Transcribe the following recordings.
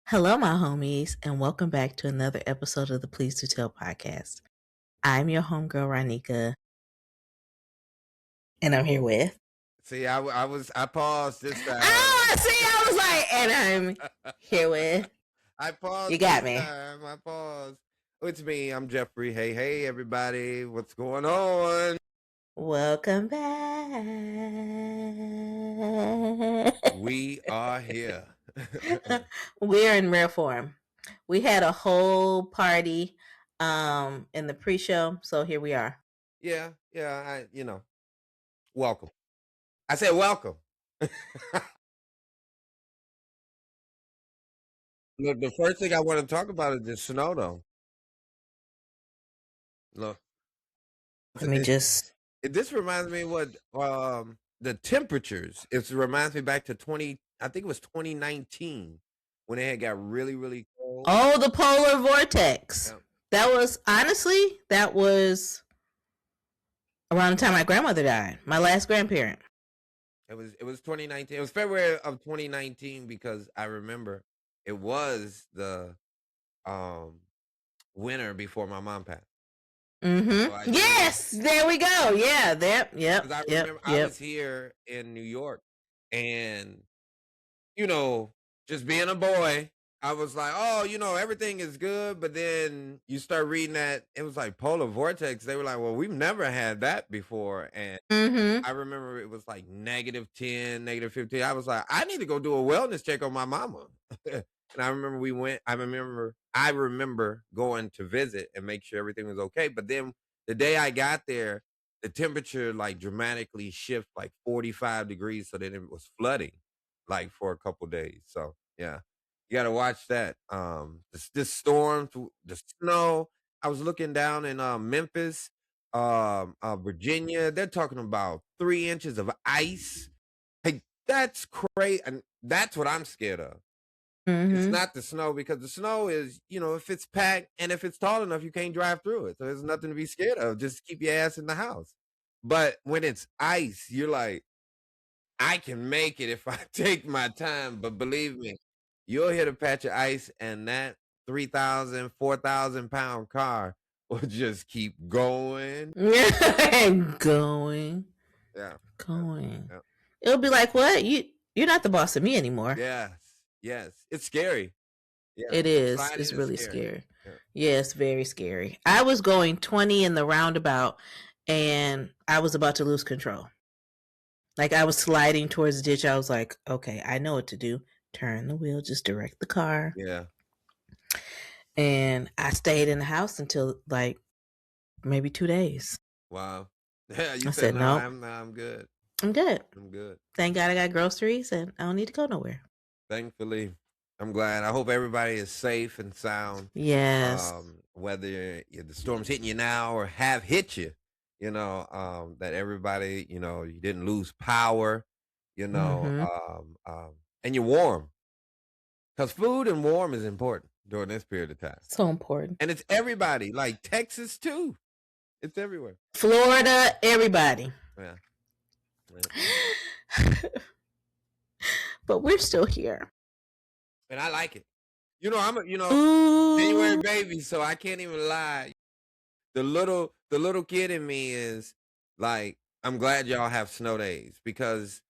Hello, my homies, and welcome back to another episode of the Please Do Tell podcast. I'm your homegirl, Ronnika, and I'm here with. See, I paused this time. I was like, and I'm here with. I paused. You got this me. Time. I paused. It's me. I'm Jeffrey. Hey, everybody. What's going on? Welcome back. We are here. We're in rare form. We had a whole party in the pre-show, so here we are. Yeah. Welcome. I said welcome. Look, the first thing I want to talk about is the snow, though. Look, Let me just. this reminds me of what the temperatures. It reminds me back to I think it was 2019 when it had got really, really cold. Oh, the polar vortex. Yeah. That was around the time my grandmother died, my last grandparent. It was 2019. It was February of 2019 because I remember it was the winter before my mom passed. Mm-hmm. So yes, there we go. Yeah, yep. Because I remember I was here in New York, and just being a boy, I was like, oh, everything is good. But then you start reading that it was like polar vortex. They were like, well, we've never had that before. And I remember it was like -10, -15. I was like, I need to go do a wellness check on my mama. And I remember I remember going to visit and make sure everything was okay. But then the day I got there, the temperature like dramatically shift like 45 degrees. So then it was flooding like for a couple days. So yeah, you got to watch that. This storm, the snow. I was looking down in Memphis, Virginia. They're talking about 3 inches of ice. Hey, that's crazy, and that's what I'm scared of. It's not the snow, because the snow is, if it's packed and if it's tall enough, you can't drive through it. So there's nothing to be scared of. Just keep your ass in the house. But when it's ice, you're like, I can make it if I take my time, but believe me, you'll hit a patch of ice and that 3,000, 4,000 pound car will just keep going. Going. Yeah. Going. Yeah. It'll be like, what? You're not the boss of me anymore. Yes. It's scary. Yeah. It is. It's really scary. Yeah, it's very scary. I was going 20 in the roundabout and I was about to lose control. Like, I was sliding towards the ditch. I was like, okay, I know what to do. Turn the wheel, just direct the car. Yeah. And I stayed in the house until like maybe 2 days. Wow. Yeah, I said no, I'm good. I'm good. I'm good. Thank God I got groceries and I don't need to go nowhere. Thankfully. I'm glad. I hope everybody is safe and sound. Yes. Whether the storm's hitting you now or have hit you, that everybody, you didn't lose power, and you're warm. Because food and warm is important during this period of time. So important. And it's everybody, like Texas too. It's everywhere. Florida, everybody. Yeah. But we're still here. And I like it. I'm a January baby, so I can't even lie. The little kid in me is like, I'm glad y'all have snow days, because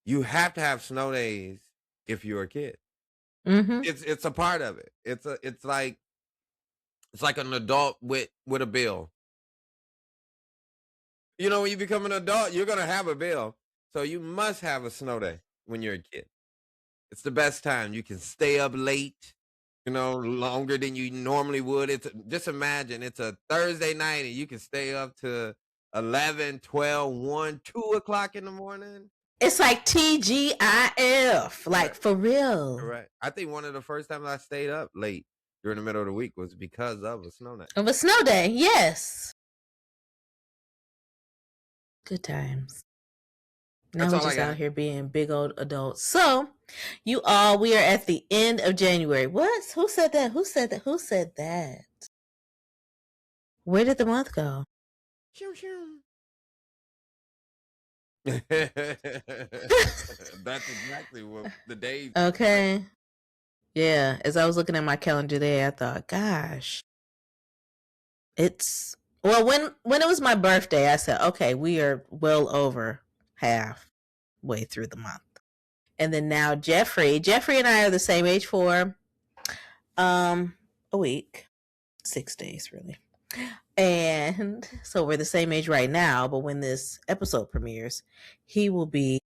you have to have snow days if you're a kid. Mm-hmm. It's a part of it. It's like an adult with a bill. When you become an adult, you're gonna have a bill, so you must have a snow day when you're a kid. It's the best time. You can stay up late, longer than you normally would. Just imagine it's a Thursday night and you can stay up to 11, 12, 1, 2 o'clock in the morning. It's like TGIF, like for real. Correct. I think one of the first times I stayed up late during the middle of the week was because of a snow night. Of a snow day, yes. Good times. Now we're just out here being big old adults. So, we are at the end of January. What? Who said that? Who said that? Where did the month go? That's exactly what the days. Okay. Yeah, as I was looking at my calendar today, I thought, gosh, it's well when it was my birthday, I said, okay, we are well over halfway through the month. And then now Jeffrey and I are the same age for a week, 6 days really. And so we're the same age right now, but when this episode premieres, he will be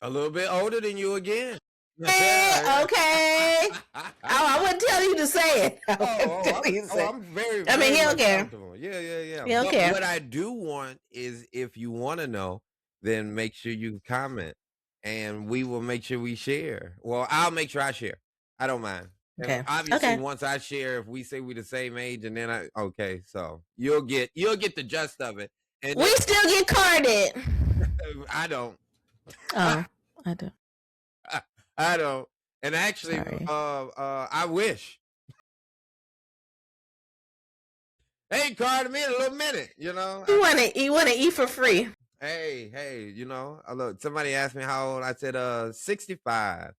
a little bit older than you again. Okay. I wouldn't tell you to say it. I'm very, I mean, he don't care. Yeah. He don't care. What I do want is, if you want to know, then make sure you comment, and we will make sure we share. Well, I'll make sure I share. I don't mind. Okay. And obviously, once I share, if we say we're the same age, and then so you'll get the gist of it. And we still get carded. I don't. Oh, I do. I don't. And actually, I wish. Hey, card me in a little minute, you know. You want to eat for free. Hey, you know. Look, somebody asked me how old. I said 65. I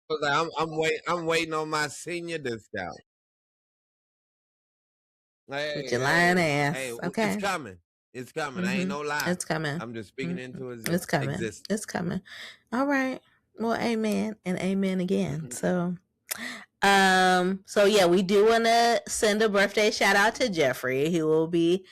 was like, I'm waiting on my senior discount. With your lying ass. Hey, okay. It's coming. It's coming. I ain't no lie. It's coming. I'm just speaking into it. It's coming. It's coming. All right. Well, amen and amen again. So yeah, we do want to send a birthday shout out to Jeffrey. He will be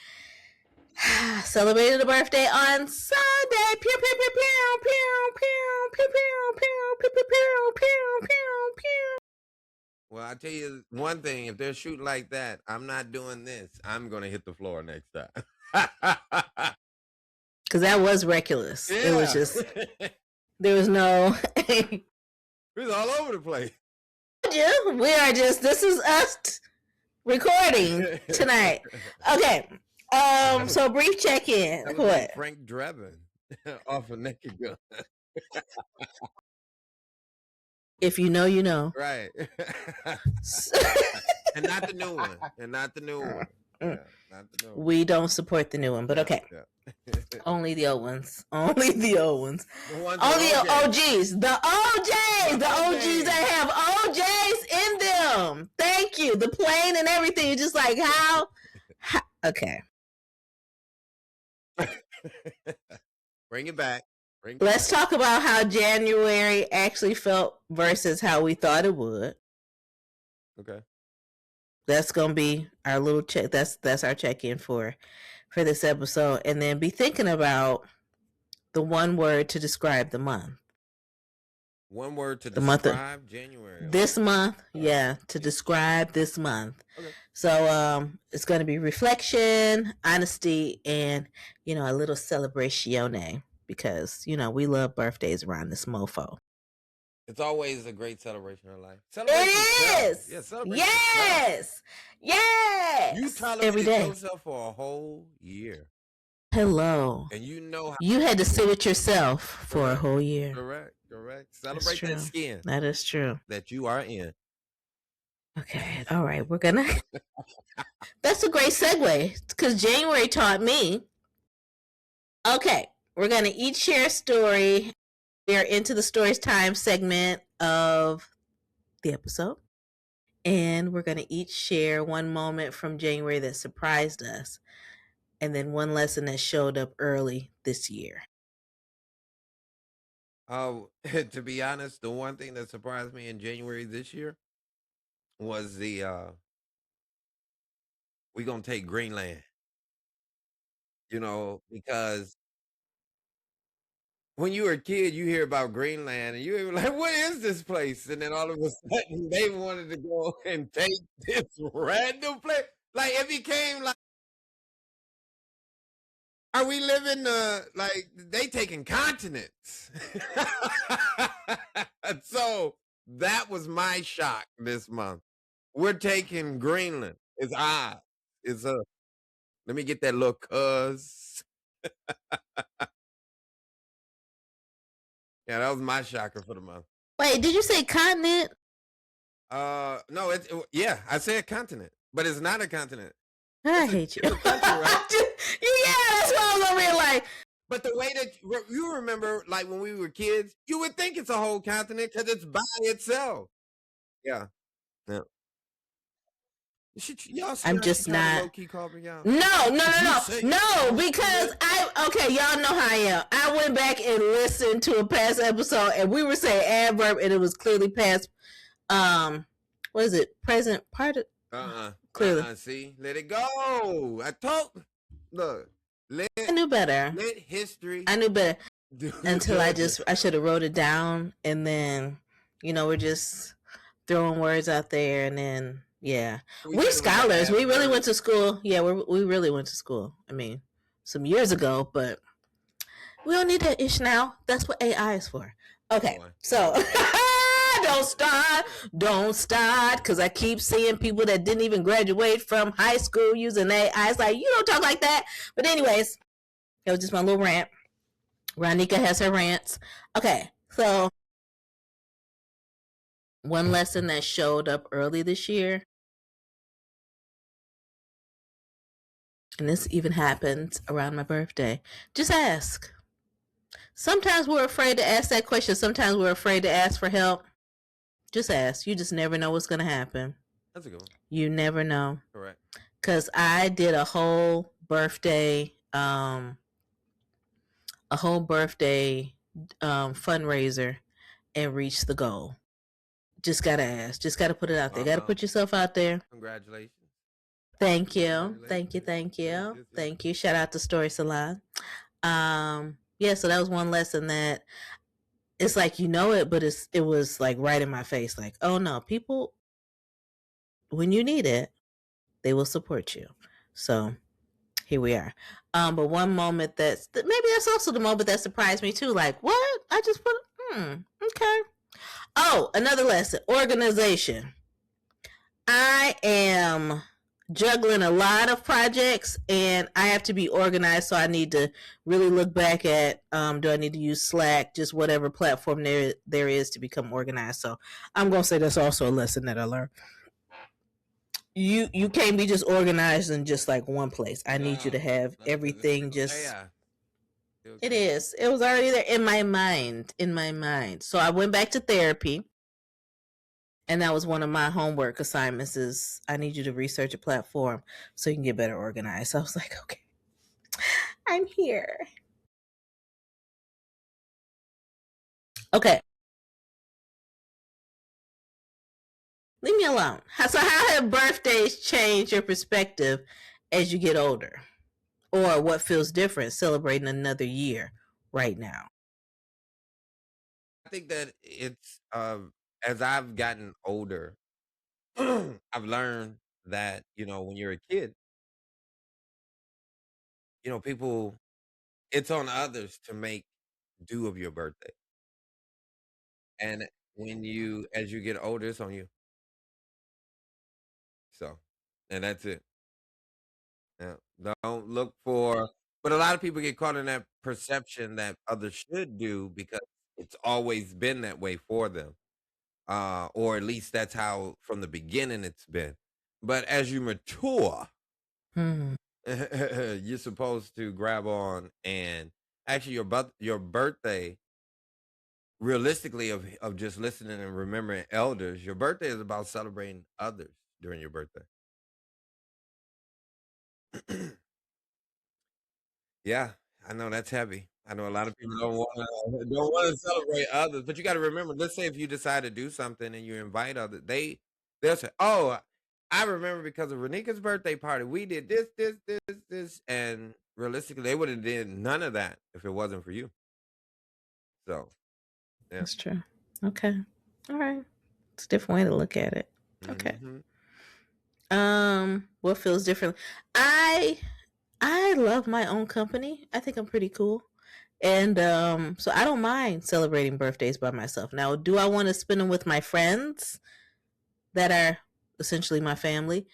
celebrating a birthday on Sunday. Pew pew pew pew pew pew pew pew pew pew pew pew pew pew. Well, I tell you one thing: if they're shooting like that, I'm not doing this. I'm gonna hit the floor next time. Because that was reckless. Yeah. It was just there was no. It was all over the place. We are just. This is us recording tonight. Okay. So brief check-in. What? Like Frank Drebin off of Naked Gun. If you know, you know. Right. And not the new one. Yeah, not the new one. We don't support the new one, but okay. Yeah. Only the old ones. Only the old ones. Only the OGs. The OJs. The OGs that have OJs in them. Thank you. The plane and everything. You're just like, how? Okay. Bring it back. Let's talk about how January actually felt versus how we thought it would. Okay. That's gonna be our little check. That's our check-in for this episode, and then be thinking about the one word to describe the month. One word to describe January. This month, yeah, to describe this month. Okay. So it's gonna be reflection, honesty, and a little celebration, because we love birthdays around this mofo. It's always a great celebration of life. It is. Yeah, celebrate. Yes. Yes. You tolerated yourself for a whole year. Hello. And you had to sit with yourself for a whole year. Correct. Celebrate that skin. That is true. That you are in. Okay. All right. We're gonna. That's a great segue, because January taught me. Okay, we're gonna each share a story. We are into the stories time segment of the episode, and we're going to each share one moment from January that surprised us, and then one lesson that showed up early this year. To be honest, the one thing that surprised me in January this year was we're going to take Greenland, because when you were a kid, you hear about Greenland, and you were like, what is this place? And then all of a sudden, they wanted to go and take this random place. Like, it became like, are we living, like, they taking continents? So, that was my shock this month. We're taking Greenland. It's odd. Let me get that little cuz. Yeah, that was my shocker for the month. Wait, did you say continent? No, I said continent, but it's not a continent. I hate you. It's a country, right? Yeah, that's why I was over here like, But the way that you remember, like when we were kids, you would think it's a whole continent because it's by itself. Yeah. Yeah. Y'all see I'm how she just tried to not. low key call me out? No, because okay, y'all know how I am. I went back and listened to a past episode, and we were saying adverb, and it was clearly past. What is it? Present part of. Clearly. See, let it go. I told. Look, I knew better. Let history. I knew better until I should have wrote it down, and then we're just throwing words out there, and then we're scholars. We really went to school. Yeah, we really went to school. I mean, some years ago, but we don't need that ish now. That's what AI is for. Okay, so don't start, because I keep seeing people that didn't even graduate from high school using AI. It's like, you don't talk like that. But anyways, it was just my little rant. Ronnika has her rants. Okay, so one lesson that showed up early this year, and this even happens around my birthday, just ask. Sometimes we're afraid to ask that question. Sometimes we're afraid to ask for help. Just ask. You just never know what's going to happen. That's a good one. You never know. Correct. Because I did a whole birthday fundraiser and reached the goal. Just gotta ask. Just gotta put it out there. Gotta put yourself out there. Congratulations. Thank you. Thank you. Shout out to Story Salon. So that was one lesson that it's like, but it was like right in my face. Like, oh no, people, when you need it, they will support you. So here we are. But one moment maybe that's also the moment that surprised me too. Like, what? I just put, okay. Oh, another lesson, organization. I am juggling a lot of projects, and I have to be organized. So I need to really look back at, do I need to use Slack, just whatever platform there is to become organized. So I'm going to say that's also a lesson that I learned. You can't be just organized in just like one place. I need you to have everything just. It is. It was already there in my mind. So I went back to therapy. And that was one of my homework assignments is I need you to research a platform so you can get better organized. So I was like, okay, I'm here. Okay. Leave me alone. So how have birthdays changed your perspective as you get older? Or what feels different celebrating another year right now? I think that it's, as I've gotten older, I've learned that, when you're a kid, people, it's on others to make do of your birthday. And as you get older, it's on you. So, and that's it. Yeah. Don't look for, but a lot of people get caught in that perception that others should do because it's always been that way for them. Or at least that's how from the beginning it's been. But as you mature, you're supposed to grab on and actually your birthday, realistically, of just listening and remembering elders, your birthday is about celebrating others during your birthday. Yeah, I know that's heavy. I know a lot of people don't want to celebrate others, but you got to remember. Let's say if you decide to do something and you invite others, they'll say, "Oh, I remember because of Ronika's birthday party, we did this," and realistically, they would have did none of that if it wasn't for you. So, yeah, that's true. Okay, all right, it's a different way to look at it. Okay. What feels different? I love my own company. I think I'm pretty cool. And so I don't mind celebrating birthdays by myself. Now, do I want to spend them with my friends that are essentially my family?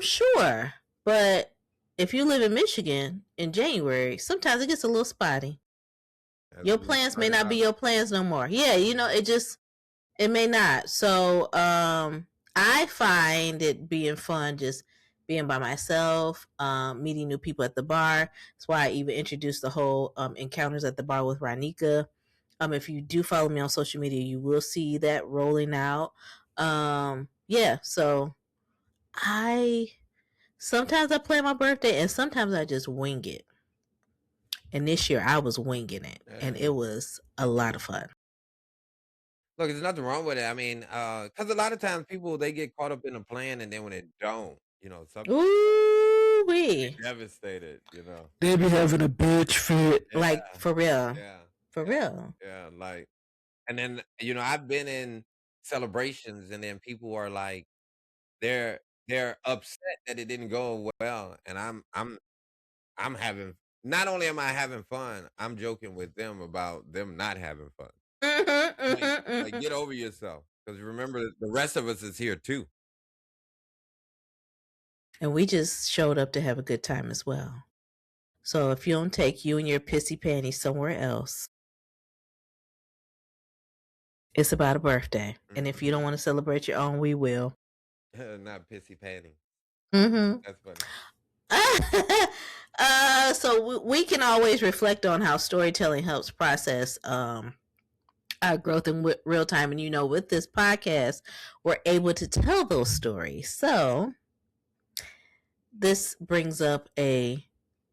Sure. But if you live in Michigan in January, sometimes it gets a little spotty. Your plans may not be your plans no more. Yeah, it may not. So I find it being fun just being by myself, meeting new people at the bar. That's why I even introduced the whole encounters at the bar with Ronnika. If you do follow me on social media, you will see that rolling out. Yeah, so I sometimes I plan my birthday and sometimes I just wing it. And this year I was winging it, and it was a lot of fun. Look, there's nothing wrong with it. I mean, because a lot of times people they get caught up in a plan, and then when it don't, some Ooh be wee. devastated. They be having a bitch fit. Yeah, Like for real. yeah, For yeah, real. yeah. Like, and then I've been in celebrations, and then people are like, they're they're upset that it didn't go well, and I'm having. Not only am I having fun, I'm joking with them about them not having fun. Like, Mhm. get over yourself, because remember, the rest of us is here too. And we just showed up to have a good time as well. So if you don't take you and your pissy panties somewhere else, it's about a birthday. And if you don't want to celebrate your own, we will. Not pissy panty. Mm-hmm. That's funny. So we can always reflect on how storytelling helps process our growth in real time. And with this podcast, we're able to tell those stories. So this brings up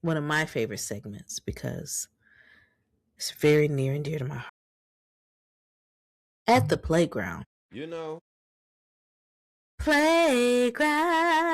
one of my favorite segments because it's very near and dear to my heart. At the playground. You know,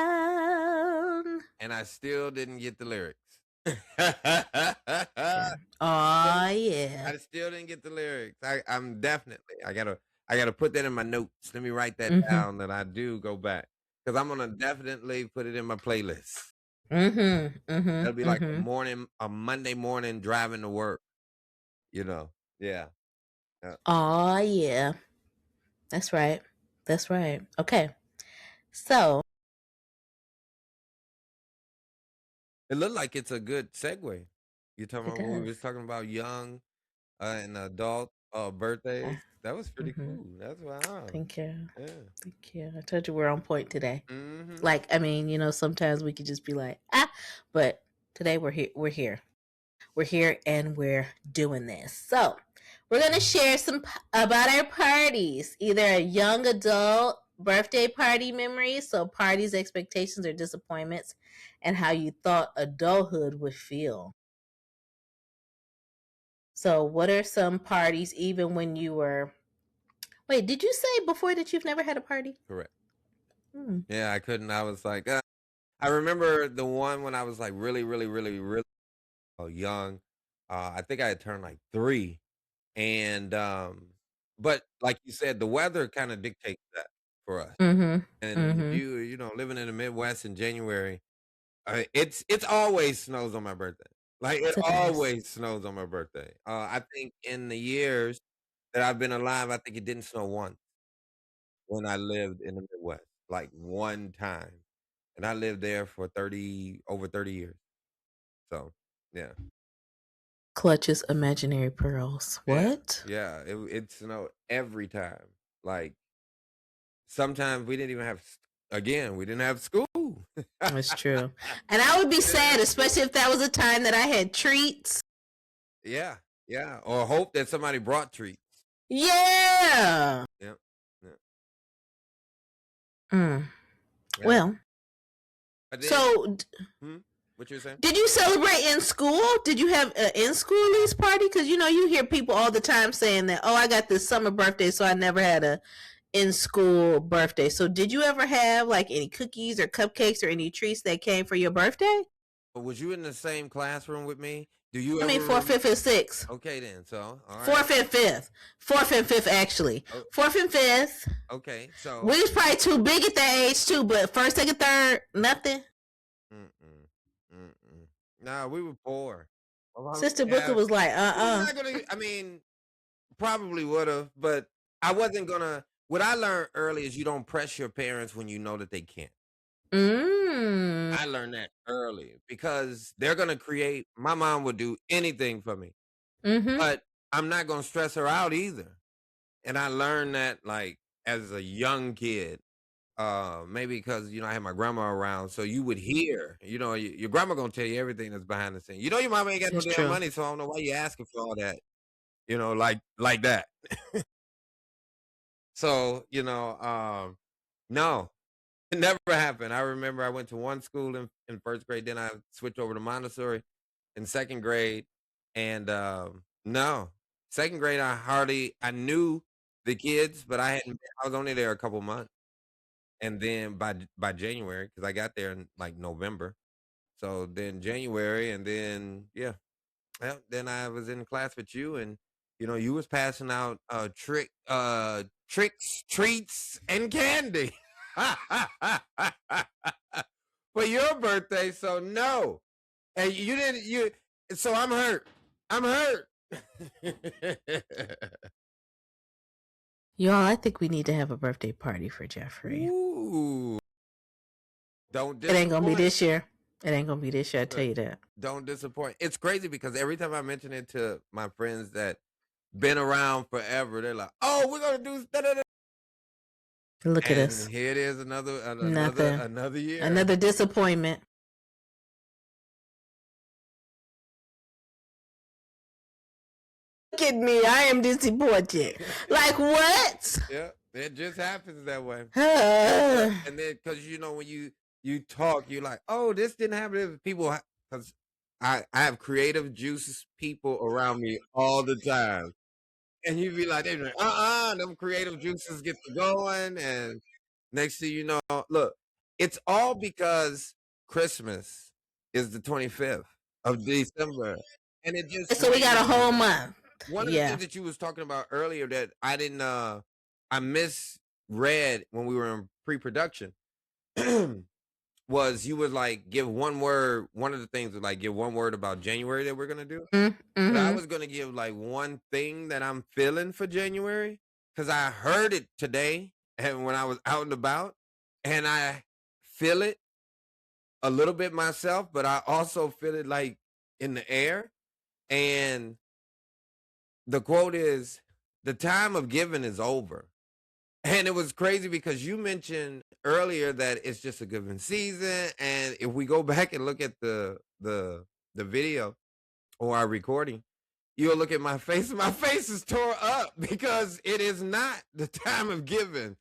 Playground. and I still didn't get the lyrics. Yeah. Oh yeah. I still didn't get the lyrics. I'm definitely. I gotta put that in my notes. Let me write that Mm-hmm. down. That I do go back, because I'm gonna definitely put it in my playlist. Mm-hmm. Mm-hmm. That'll be like Mm-hmm. a Monday morning driving to work. Yeah. Yeah. Oh yeah. That's right. That's right. Okay. So It looked like it's a good segue. You talking it about when we does. was talking about young and adult birthdays? That was pretty Mm-hmm. cool. That's wow. Thank you. Yeah. Thank you. I told you we're on point today. Mm-hmm. Like, I mean, sometimes we could just be like, but today we're here. We're here. We're here and we're doing this. So we're going to share some about our parties, either a young adult birthday party memories, so parties, expectations, or disappointments, and how you thought adulthood would feel. So, what are some parties, even when you were. Wait, did you say before that you've never had a party? Correct. Hmm. Yeah, I couldn't. I was like, I remember the one when I was like really, really, really, really young. I think I had turned like 3, and but like you said, the weather kind of dictates that for us. Mm-hmm. And if Mm-hmm. living in the Midwest in January, it's always snows on my birthday. Like, it So it does. always snows on my birthday. I think in the years that I've been alive, I think it didn't snow once when I lived in the Midwest, like one time, and I lived there for over 30 years. So, yeah. Clutches imaginary pearls. Yeah, What? yeah, it snowed every time. Like, sometimes we didn't even have again, we didn't have school. That's true. And I would be We didn't sad, have school. especially if that was a time that I had treats. Yeah, yeah, or hope that somebody brought treats. Yeah. Yep, yep, Mm. yeah. Well, But then so hmm? What you saying? did you celebrate in school? Did you have an in school release party? Because you hear people all the time saying that, oh, I got this summer birthday, so I never had a in school birthday. So did you ever have like any cookies or cupcakes or any treats that came for your birthday? Was you in the same classroom with me? Do you I mean, ever fourth, fifth, and sixth. Okay then, so, alright. Fourth and fifth. Fourth and fifth, actually. Oh, Fourth and fifth. okay, so We was probably too big at that age too, but first, second, third, nothing. mm-mm, mm-mm. Nah, we were poor. My mom Sister didn't Booker have was like, we're not gonna I mean, probably would've, but I wasn't gonna what I learned early is you don't press your parents when you know that they can't. Mm. I learned that early because they're gonna create my mom would do anything for me, Mm-hmm. but I'm not gonna stress her out either. And I learned that, like, as a young kid, maybe because I had my grandma around, so you would hear, your grandma gonna tell you everything that's behind the scene. Your mama ain't got no It's damn true. money, so I don't know why you asking for all that. Like that. So, no, it never happened. I remember I went to one school in first grade, then I switched over to Montessori in second grade. And no, second grade, I knew the kids, but I was only there a couple months. And then by January, because I got there in like November. So then January, and then yeah, well, then I was in class with you, and you was passing out tricks, treats, and candy for your birthday. So no, and you didn't. So I'm hurt. I'm hurt. Y'all, I think we need to have a birthday party for Jeffrey. Ooh. Don't It ain't gonna be disappoint. this year. It ain't gonna be this year, I tell you that. Don't disappoint. It's crazy because every time I mention it to my friends that been around forever, they're like, "Oh, we're gonna do da-da-da." Look at us. And here it is, another year. Another disappointment. Look at me, I am disappointed. Like what? Yeah, it just happens that way. And then because when you talk, you're like, "Oh, this didn't happen." People, because I have creative juices people around me all the time, and you be like, "They're like, them creative juices get to going," and next thing you know, look, it's all because Christmas is the 25th of December, and it just So we got a whole month. One of the things that you was talking about earlier that I didn't I misread when we were in pre-production was you would like give one word. One of the things was like give one word about January that we're gonna do. Mm-hmm. But I was gonna give like one thing that I'm feeling for January because I heard it today and when I was out and about, and I feel it a little bit myself, but I also feel it like in the air. And the quote is, "The time of giving is over." And it was crazy because you mentioned earlier that it's just a giving season. And if we go back and look at the video or our recording, you'll look at my face. My face is tore up because it is not the time of giving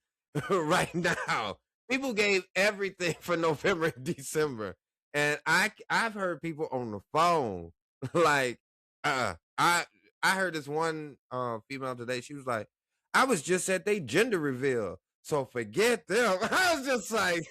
right now. People gave everything for November and December. And I've heard people on the phone like I heard this one female today. She was like, "I was just at their gender reveal, so forget them." I was just like,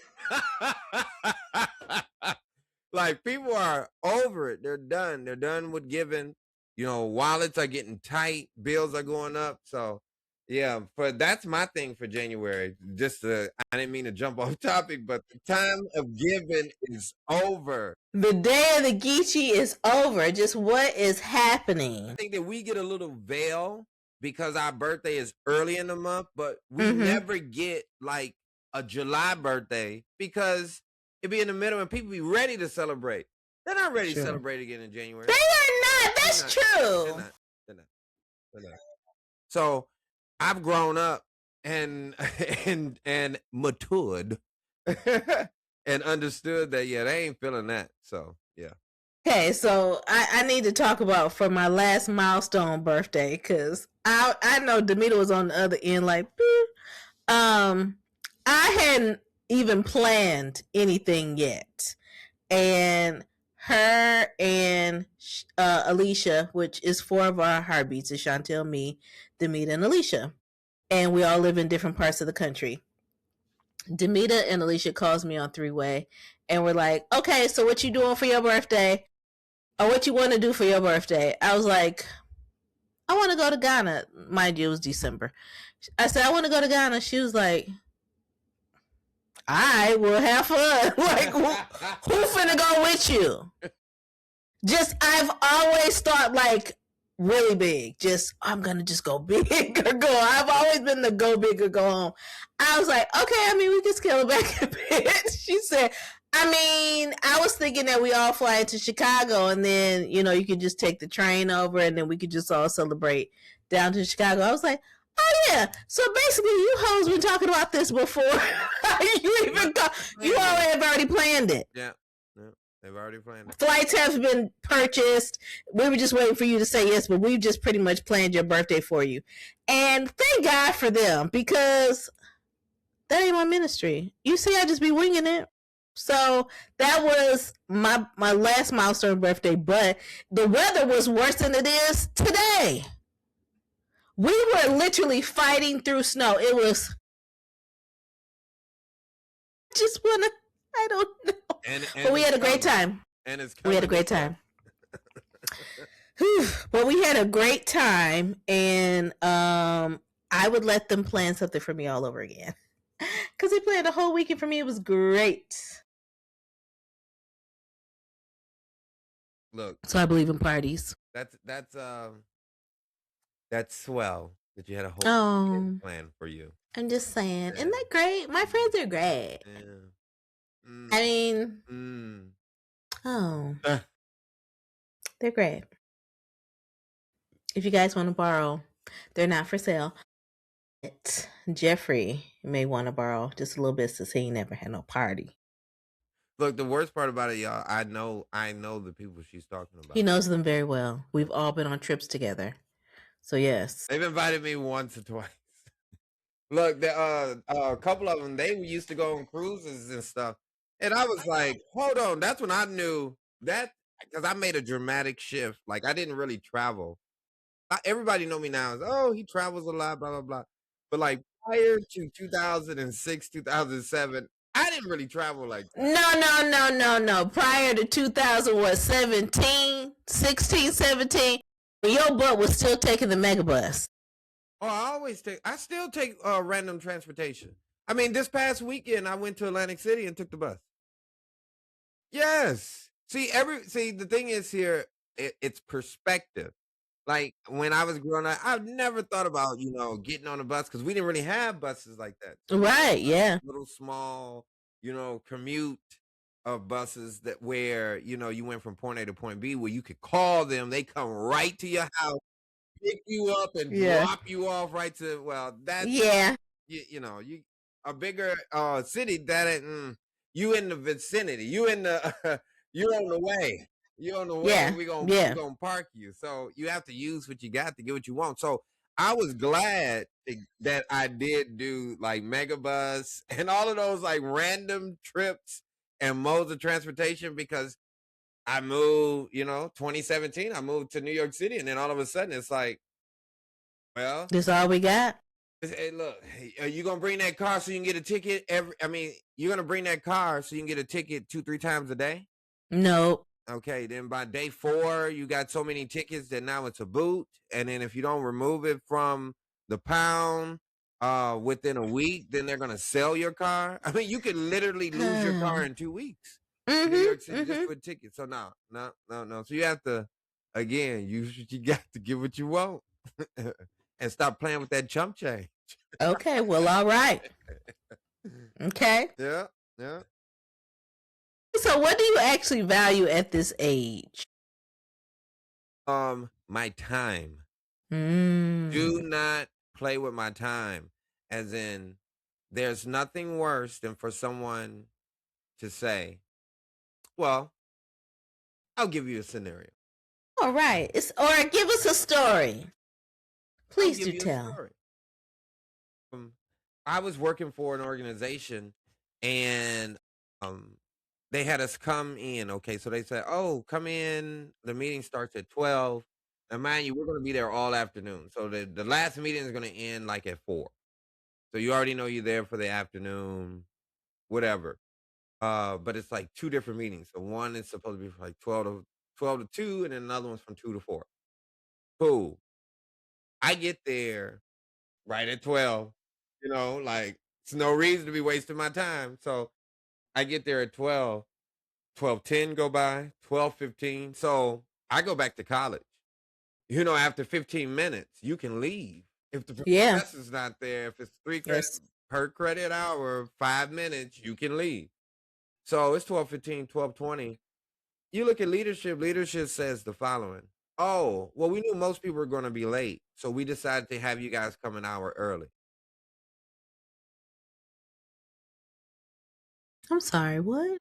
like people are over it. They're done. They're done with giving. Wallets are getting tight. Bills are going up. So yeah, that's my thing for January. I didn't mean to jump off topic, but the time of giving is over. The day of the Geechee is over. Just what is happening? I think that we get a little veil because our birthday is early in the month, but we never get like a July birthday because it be in the middle and people be ready to celebrate. They're not ready to celebrate again in January. They are not. That's true. They're not. So I've grown up and matured and understood that they ain't feeling that. So yeah. Okay, so I need to talk about for my last milestone birthday because I know Demita was on the other end like, I hadn't even planned anything yet, and her and Alicia, which is 4 of our heartbeats, is Chantel, me, Demita, and Alicia, and we all live in different parts of the country. Demita and Alicia calls me on 3-way, and we're like, "Okay, so what you doing for your birthday? Or what you want to do for your birthday?" I was like, "I want to go to Ghana." Mind you, it was December. I said, "I want to go to Ghana." She was like, "All right, we'll have fun." Like, who finna go with you? I've always thought like really big. I'm gonna just go big or go. I've always been the go big or go home. I was like, "Okay, I mean, we can scale it back a bit." She said, I was thinking that we all fly into Chicago and then, you could just take the train over and then we could just all celebrate down to Chicago. I was like, Yeah. So basically, you hoes been talking about this before. You already planned it. Yeah. They've already planned it. Flights have been purchased. We were just waiting for you to say yes, but we've just pretty much planned your birthday for you. And thank God for them, because that ain't my ministry. You see, I just be winging it. So that was my last milestone birthday, but the weather was worse than it is today. We were literally fighting through snow. It was just wanna, I don't know. But we had a great time. We had a great time. But we had a great time, and I would let them plan something for me all over again, because they planned a whole weekend for me. It was great. Look, so I believe in parties. That's swell that you had a whole plan for you. I'm just saying, isn't that great? My friends are great. Yeah. I mean, they're great. If you guys want to borrow, they're not for sale. But Jeffrey may want to borrow just a little bit since he ain't never had no party. Look, the worst part about it, y'all, I know the people she's talking about. He knows them very well. We've all been on trips together. So yes. They've invited me once or twice. Look, a couple of them, they used to go on cruises and stuff. And I was like, hold on. That's when I knew that, because I made a dramatic shift. Like, I didn't really travel. Everybody know me now as, oh, he travels a lot, blah, blah, blah. But like prior to 2006, 2007, I didn't really travel like that. No. Prior to 2017, 16, 17, your butt was still taking the megabus. Oh, I still take random transportation. I mean, this past weekend, I went to Atlantic City and took the bus. Yes. See, the thing is here, it's perspective. Like, when I was growing up, I've never thought about, getting on a bus, because we didn't really have buses like that. So right, yeah. Little small, commute of buses where, you went from point A to point B, where you could call them. They come right to your house, pick you up, and drop you off right to, that's, a bigger city that, you in the vicinity. You in the, you're on the way. You're on the way. Yeah. We're gonna park you. So you have to use what you got to get what you want. So I was glad that I did do like Megabus and all of those like random trips and modes of transportation, because I moved, 2017, I moved to New York City, and then all of a sudden it's like, well, this all we got. Hey, look, are you gonna bring that car so you can get a ticket you're gonna bring that car so you can get a ticket 2-3 times a day? No. Okay, then by day 4, you got so many tickets that now it's a boot. And then if you don't remove it from the pound within a week, then they're gonna sell your car. I mean, you could literally lose your car in 2 weeks in New York City just for tickets. So no. So you have to, again, you got to get what you want and stop playing with that chump change. Okay, well, all right. Okay. Yeah. So what do you actually value at this age? My time. Do not play with my time. As in, there's nothing worse than for someone to say, well, I'll give you a scenario. All right. Or give us a story. Please do tell. I was working for an organization, and they had us come in. Okay, so they said, oh, come in. The meeting starts at 12. Now, mind you, we're going to be there all afternoon. So the last meeting is going to end like at 4. So you already know you're there for the afternoon, whatever. But it's like 2 different meetings. So one is supposed to be from like 12 to 2, and then another one's from 2 to 4. Cool. I get there right at 12. Like, it's no reason to be wasting my time. So I get there at 12. 12:10 go by, 12:15. So I go back to college. After 15 minutes, you can leave. If the professor's not there, if it's 3 credits per credit hour, 5 minutes, you can leave. So it's 12:15, 12:20. You look at leadership. Leadership says the following: Oh, well, we knew most people were gonna be late, so we decided to have you guys come an hour early. I'm sorry, what?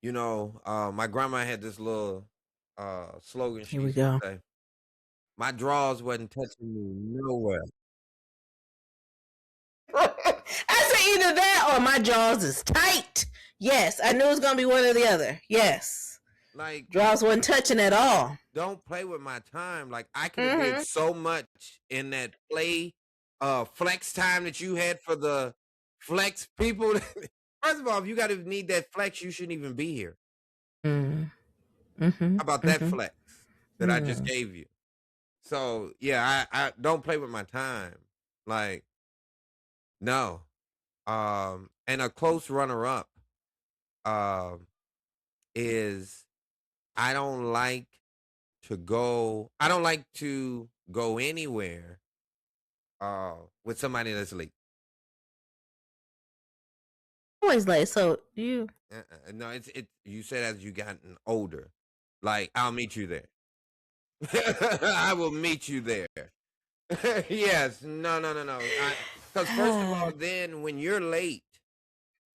You know, my grandma had this little slogan she Here we used to go. say. My drawers wasn't touching me nowhere. I said either that or my jaws is tight. Yes, I knew it was gonna be one or the other. Yes. Like, Jaws wasn't touching at all. don't play with my time. Like, I could have did so much in that flex time that you had for the flex people. First of all, if you gotta need that flex, you shouldn't even be here. Mm-hmm. How about that flex that I just gave you? So yeah, I don't play with my time. Like, no. And a close runner up is I don't like I don't like to go anywhere with somebody that's late. Always late. So you No, it's you said as you gotten older. Like, I'll meet you there. I will meet you there. Yes. No, no, no, no. Because first of all, then when you're late,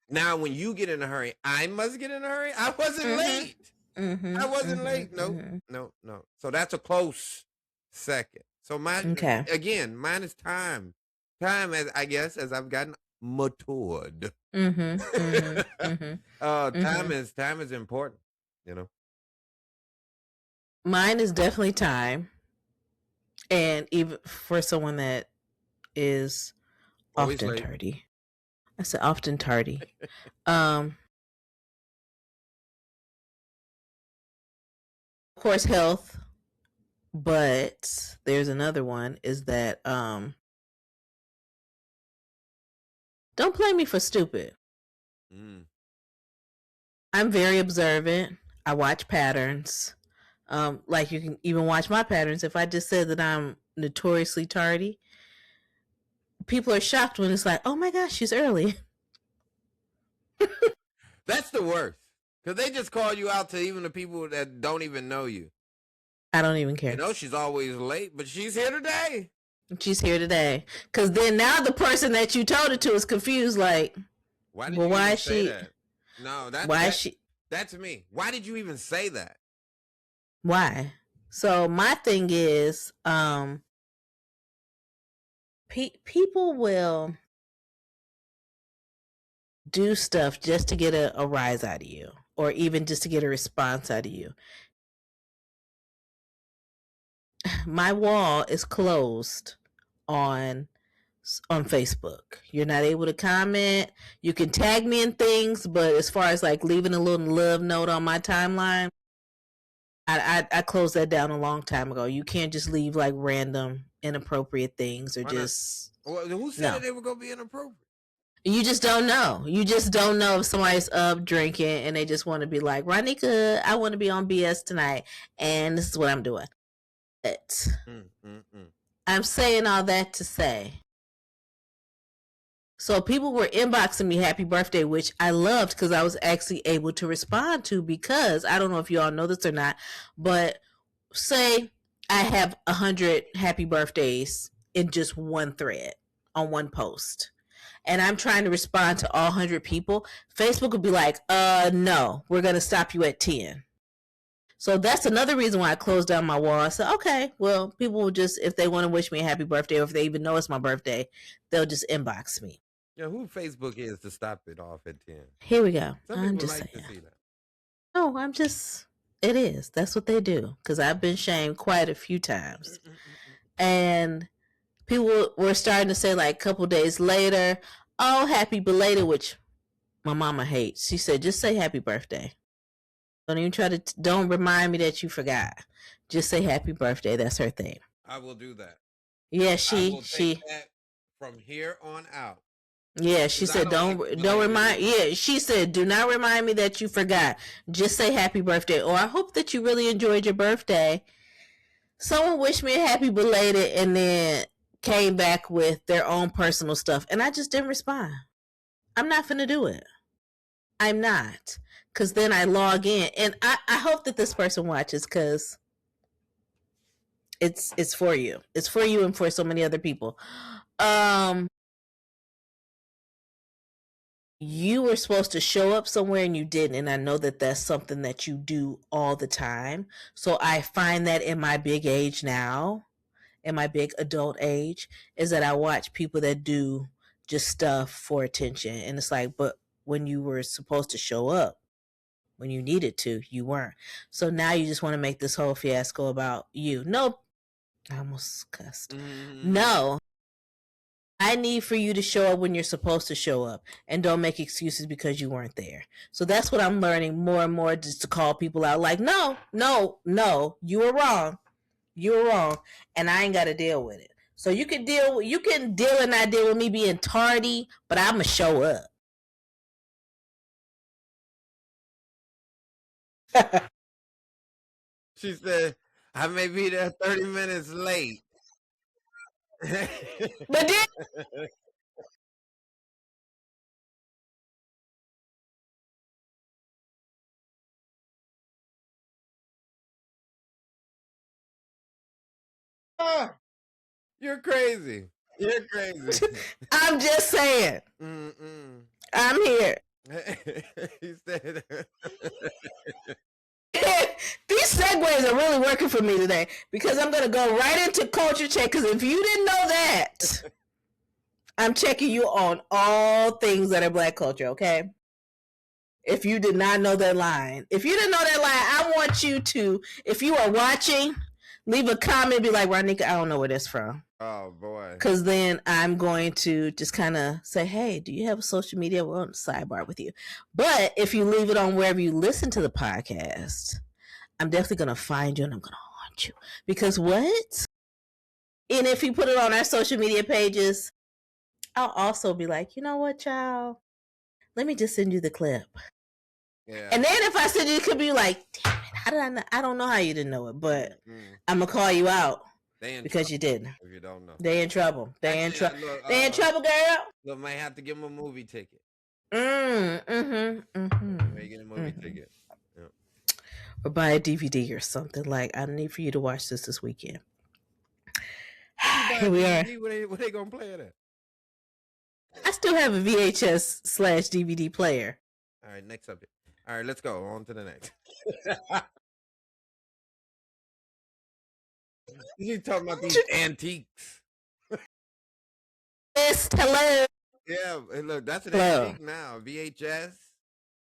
now when you get in a hurry, I must get in a hurry. I wasn't late. I wasn't late. No, no, no. So that's a close second. So mine mine is time. Time as I guess as I've gotten matured. Time is important, you know. Mine is definitely time. And even for someone that is Always often late. tardy. I said often tardy. Of course, health. But there's another one is that don't play me for stupid. I'm very observant. I watch patterns. Like you can even watch my patterns. If I just said that I'm notoriously tardy, people are shocked when it's like, oh my gosh, she's early. That's the worst. Because they just call you out to even the people that don't even know you. I don't even care. You know, she's always late, but she's here today. She's here today. Because then now the person that you told it to is confused, like, why did you even say that? No, that's me. Why did you even say that? Why? So my thing is, people will do stuff just to get a rise out of you, or even just to get a response out of you. My wall is closed on Facebook. You're not able to comment. You can tag me in things, but as far as like leaving a little love note on my timeline, I closed that down a long time ago. You can't just leave like random inappropriate things or just. Well, who said that they were gonna be inappropriate? You just don't know. You just don't know if somebody's up drinking and they just want to be like, Ronnika, I want to be on BS tonight, and this is what I'm doing. I'm saying all that to say. So people were inboxing me happy birthday, which I loved because I was actually able to respond to, because I don't know if you all know this or not, but say I have 100 happy birthdays in just one thread on one post, and I'm trying to respond to all 100 people. Facebook would be like, no, we're going to stop you at 10. So that's another reason why I closed down my wall. I said, okay, well, people will just, if they want to wish me a happy birthday, or if they even know it's my birthday, they'll just inbox me. Yeah, who Facebook is to stop it off at 10? Here we go. Some people like to see that. No, it is. That's what they do. Because I've been shamed quite a few times. And people were starting to say, like, a couple days later, oh, happy belated, which my mama hates. She said, just say happy birthday. Don't even don't remind me that you forgot. Just say happy birthday. That's her thing. I will do that. Yeah, take that from here on out. Yeah, she said, don't remind. Yeah, she said, do not remind me that you forgot. Just say happy birthday, or I hope that you really enjoyed your birthday. Someone wished me a happy belated and then came back with their own personal stuff, and I just didn't respond. I'm not finna do it. I'm not. because then I log in, and I hope that this person watches, because it's for you. It's for you and for so many other people. You were supposed to show up somewhere and you didn't, and I know that that's something that you do all the time. So I find that in my big age now, in my big adult age, is that I watch people that do just stuff for attention, and it's like, but when you were supposed to show up, when you needed to, you weren't. So now you just want to make this whole fiasco about you. Nope. I almost cussed. No. I need for you to show up when you're supposed to show up, and don't make excuses because you weren't there. So that's what I'm learning more and more, just to call people out like, no, you were wrong. You were wrong, and I ain't got to deal with it. So you can deal and not deal with me being tardy, but I'm going to show up. She said, I may be there 30 minutes late. But then you're crazy. You're crazy. I'm just saying. I'm here. He said, these segues are really working for me today, because I'm going to go right into culture check, because if you didn't know that, I'm checking you on all things that are Black culture, okay? If you did not know that line. If you didn't know that line, I want you to, if you are watching, leave a comment, be like, Ronnika, I don't know where that's from. Oh, boy. Because then I'm going to just kind of say, hey, do you have a social media? We'll sidebar with you. But if you leave it on wherever you listen to the podcast, I'm definitely going to find you and I'm going to haunt you. Because what? And if you put it on our social media pages, I'll also be like, you know what, child? Let me just send you the clip. Yeah. And then if I send you the clip, you're like, damn it, how did I know? I don't know how you didn't know it, but I'm going to call you out because you didn't. If you don't know. They in trouble. They in trouble. They in trouble, girl. Look, might have to give them a movie ticket. May get a movie ticket. Yeah. Or buy a DVD or something. Like, I need for you to watch this weekend. Here we are. Where they gonna play it at? I still have a VHS/DVD player. All right, next subject. All right, let's go on to the next. You talking about these antiques? Yes, hello. Yeah, look, that's an antique now. VHS.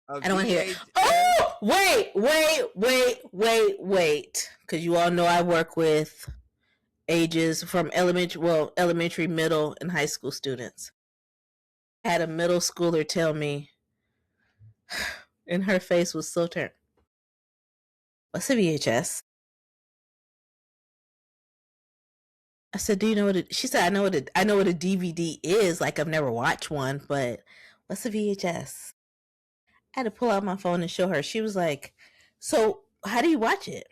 I don't want to hear. Oh, wait. Because you all know I work with ages from elementary, middle, and high school students. I had a middle schooler tell me, and her face was so turned. What's a VHS? I said, do you know what it? She said, I know what a DVD is. Like, I've never watched one, but what's a VHS? I had to pull out my phone and show her. She was like, so how do you watch it?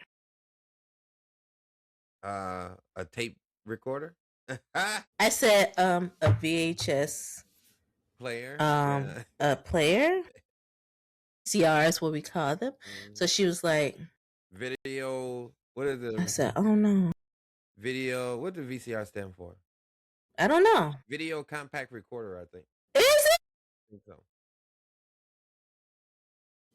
A tape recorder. I said, a VHS player. A player. CR is what we call them. So she was like, video. What is it? I said, oh no. Video. What does VCR stand for? I don't know. Video compact recorder, I think. Is it? I think so.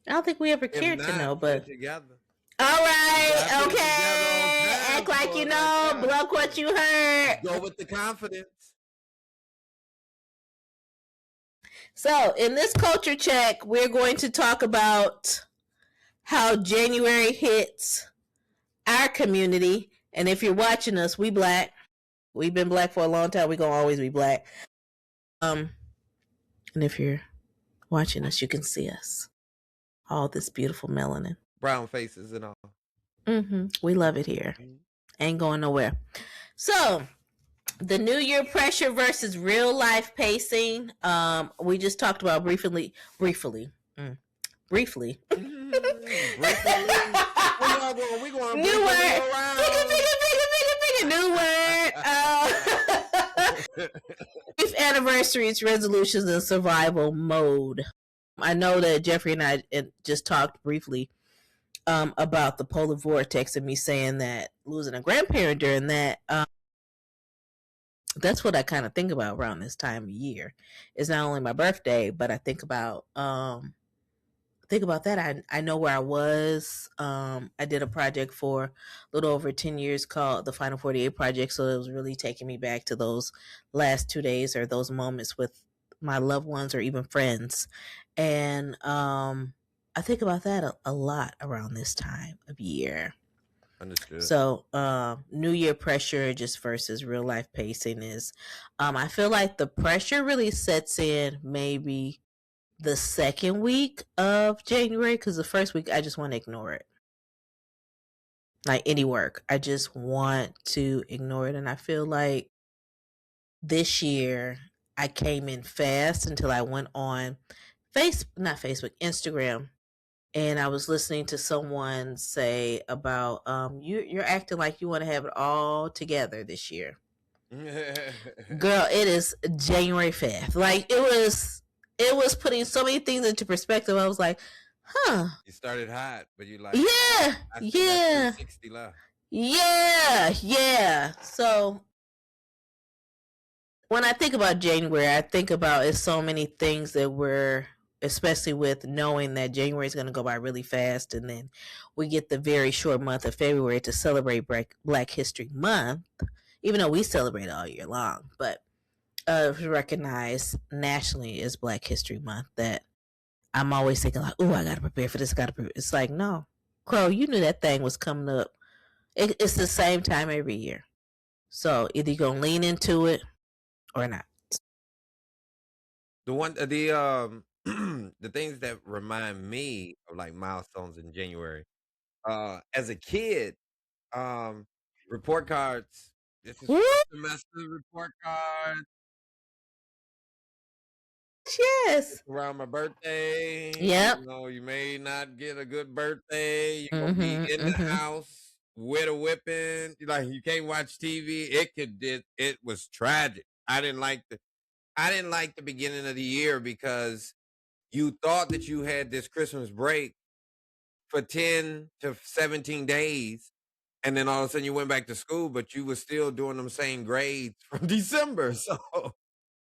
I don't think we ever cared to know, but together. All right, okay. Act like you know. Block what you heard. Go with the confidence. So, in this culture check, we're going to talk about how January hits our community. And if you're watching us, we Black. We've been Black for a long time. We're going to always be Black. And if you're watching us, you can see us. All this beautiful melanin. Brown faces and all. We love it here. Ain't going nowhere. So, the New Year pressure versus real life pacing. We just talked about briefly. We going new word. New word. Brief anniversaries, resolutions, and survival mode. I know that Jeffrey and I just talked briefly about the polar vortex and me saying that losing a grandparent during that. That's what I kind of think about around this time of year. It's not only my birthday, but I think about that. I know where I was. I did a project for a little over 10 years called the Final 48 Project. So it was really taking me back to those last 2 days or those moments with my loved ones or even friends. And I think about that a lot around this time of year. Understood. So, New Year pressure just versus real life pacing is, I feel like the pressure really sets in maybe the second week of January because the first week I just want to ignore it. Like any work, I just want to ignore it. And I feel like this year I came in fast until I went on not Facebook, Instagram. And I was listening to someone say about you're acting like you want to have it all together this year. Girl, it is January 5th. Like it was putting so many things into perspective. I was like, huh. You started hot, but you like, Yeah. I still got Yeah. 360 left. Yeah. Yeah. So when I think about January, I think about it's so many things that we're, especially with knowing that January is going to go by really fast, and then we get the very short month of February to celebrate Black History Month, even though we celebrate all year long, but recognized nationally as Black History Month. That I'm always thinking like, oh, I got to prepare for this. I got to prepare. It's like, no, Crow, you knew that thing was coming up. It's the same time every year. So either you're going to lean into it or not. The things that remind me of like milestones in January. As a kid, um, report cards. This is semester report card. Yes. It's around my birthday. Yep. You know, you may not get a good birthday. You're gonna be in the house with a whipping. Like you can't watch TV. It was tragic. I didn't like the beginning of the year because you thought that you had this Christmas break for 10 to 17 days. And then all of a sudden you went back to school, but you were still doing them same grades from December. So,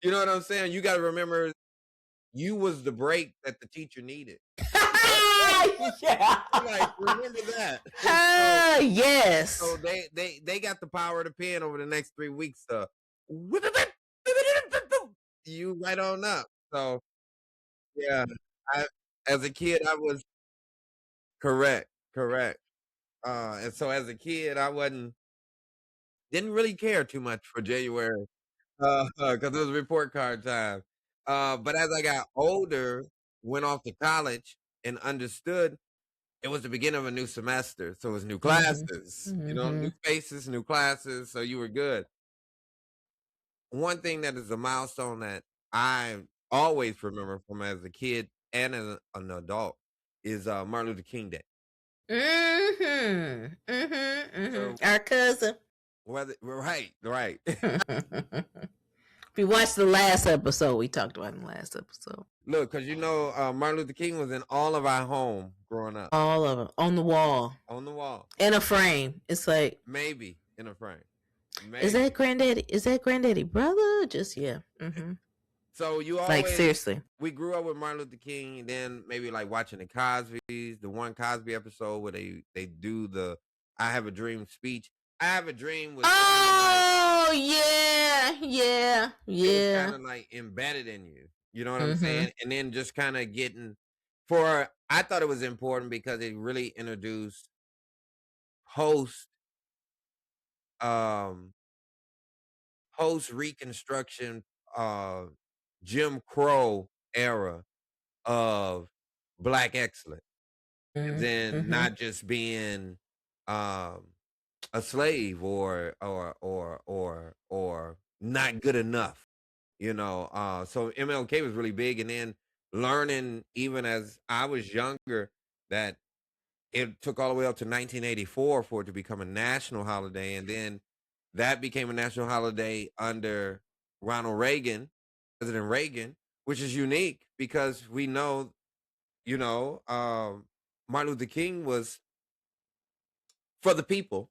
you know what I'm saying? You got to remember you was the break that the teacher needed. Yeah. Like, remember that. Yes. So they got the power of the pen over the next 3 weeks to you right on up. So yeah, I as a kid I was correct, correct. And so as a kid didn't really care too much for January, 'cause it was report card time. But as I got older, went off to college and understood it was the beginning of a new semester, so it was new classes, you know, new faces, new classes, so you were good. One thing that is a milestone that I always remember from as a kid and as an adult is, Martin Luther King Day. So Our cousin. right, right. If you watched the last episode, we talked about in the last episode. Look, because you know, Martin Luther King was in all of our home growing up. All of them on the wall. On the wall. In a frame. It's like maybe in a frame. Maybe. Is that granddaddy? Is that granddaddy brother? Just yeah. So you always like seriously. We grew up with Martin Luther King, and then maybe like watching the Cosby's, the one Cosby episode where they do the "I Have a Dream" speech. I Have a Dream was oh yeah, yeah. It was kind of like embedded in you. You know what I'm saying? And then just kind of getting I thought it was important because it really introduced post post Reconstruction Jim Crow era of Black excellence. And then not just being a slave or not good enough, you know. So MLK was really big, and then learning even as I was younger that it took all the way up to 1984 for it to become a national holiday, and then that became a national holiday under Ronald Reagan, President Reagan, which is unique because we know you know, Martin Luther King was for the people,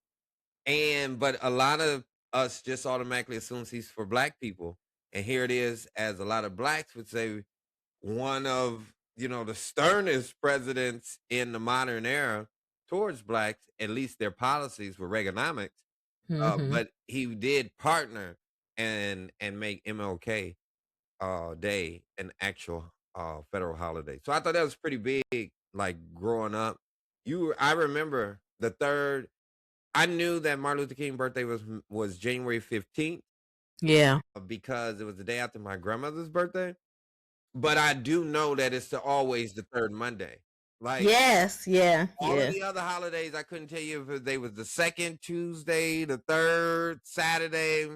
but a lot of us just automatically assumes he's for black people, and here it is, as a lot of blacks would say, one of the sternest presidents in the modern era towards blacks, at least their policies were Reaganomics. Mm-hmm. But he did partner and make MLK Day an actual federal holiday. So I thought that was pretty big. Like growing up, I remember the third. I knew that Martin Luther King birthday was January 15th Yeah. because it was the day after my grandmother's birthday. But I do know that it's always the third Monday. Like Yes. Yeah. all of Yeah. the other holidays, I couldn't tell you if they was the second Tuesday, the third Saturday,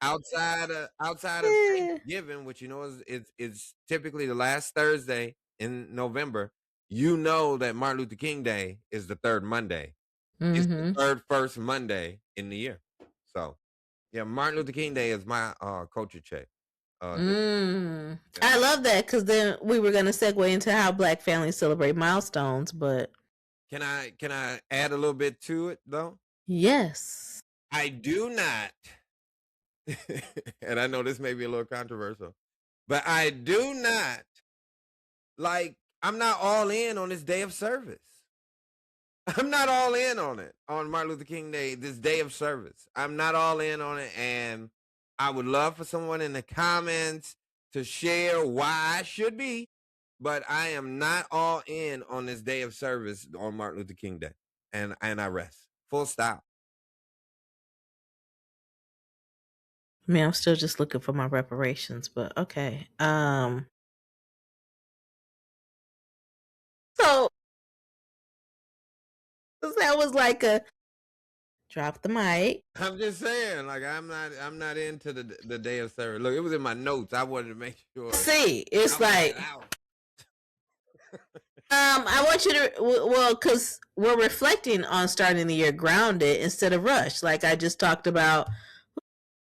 outside of Eh. Thanksgiving, which is typically the last Thursday in November. You know that Martin Luther King Day is the third Monday. It's the Mm-hmm. third first Monday in the year. So yeah, Martin Luther King Day is my culture check. I love that because then we were going to segue into how black families celebrate milestones, but Can I add a little bit to it though? yes. I do not, and I know this may be a little controversial, but I do not like. I'm not all in on this day of service. I'm not all in on it on Martin Luther King Day, this day of service. I'm not all in on it, and I would love for someone in the comments to share why I should be, but I am not all in on this day of service on Martin Luther King Day, and I rest. Full stop. I mean, I'm still just looking for my reparations, but okay. So that was like a drop the mic. I'm just saying, like I'm not into the day of service. Look, it was in my notes. I wanted to make sure See, I it's would get like it out. I want you to well, because we're reflecting on starting the year grounded instead of rushed. Like I just talked about,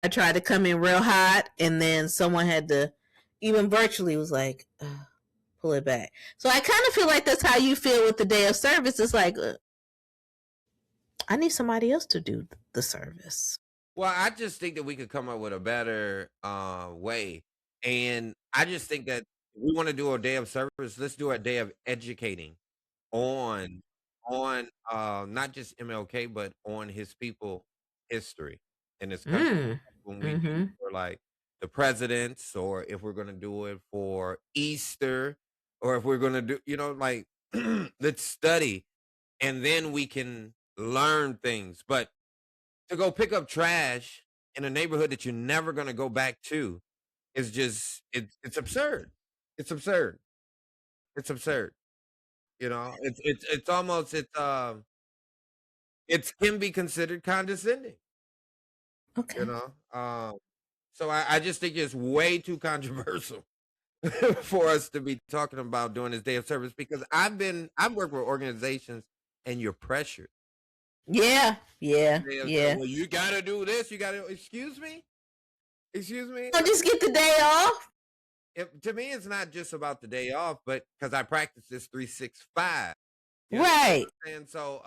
I tried to come in real hot, and then someone had to, even virtually, was like, pull it back. So I kind of feel like that's how you feel with the day of service. It's like I need somebody else to do the service. Well, I just think that we could come up with a better way, and I just think that if we want to do a day of service. Let's do a day of educating on not just MLK, but on his people history in this country. Mm. When we do Mm-hmm. for like the presidents, or if we're gonna do it for Easter, or if we're gonna do, like let's study, and then we can learn things. But to go pick up trash in a neighborhood that you're never gonna go back to is just it's absurd. It's absurd. It's absurd. It's almost it can be considered condescending, you Okay. know. So I just think it's way too controversial for us to be talking about doing this day of service, because I've worked with organizations and you're pressured. Yeah. Yeah. Yeah. Well, you gotta do this, you gotta excuse me. I'll just get the day off. To me, it's not just about the day off, but because I practice this 365. You understand Right. what I'm saying? So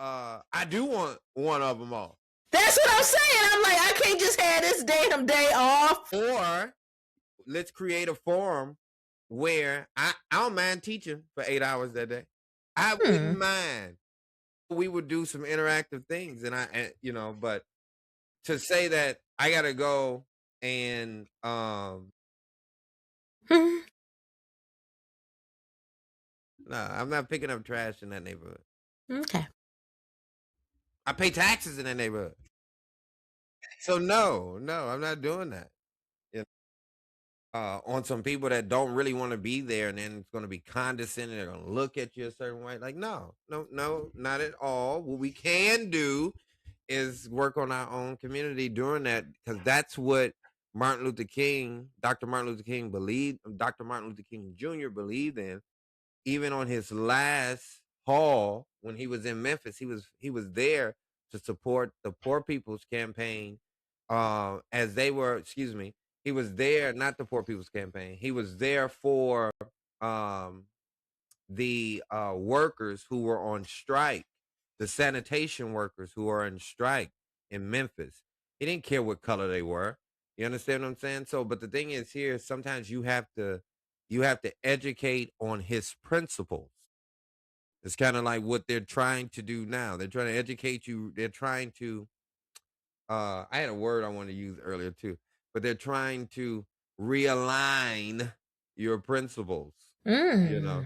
I do want one of them off. That's what I'm saying. I'm like, I can't just have this damn day off. Or let's create a forum where I don't mind teaching for 8 hours that day. I wouldn't mind. We would do some interactive things, but to say that I gotta go and no, I'm not picking up trash in that neighborhood. Okay. I pay taxes in that neighborhood. So no, I'm not doing that. You on some people that don't really want to be there, and then it's going to be condescending. They're going to look at you a certain way. Like, no, not at all. What we can do is work on our own community during that, because that's what Dr. Martin Luther King believed. Dr. Martin Luther King Jr. believed in. Even on his last haul when he was in Memphis, he was there to support the Poor People's Campaign, as they were. Excuse me. He was there, not the Poor People's Campaign. He was there for um, the workers who were on strike, the sanitation workers who are on strike in Memphis. He didn't care what color they were. You understand what I'm saying? So, but the thing is here, sometimes you have to educate on his principles. It's kind of like what they're trying to do now. They're trying to educate you. They're trying to I had a word I wanted to use earlier too, but they're trying to realign your principles. You know.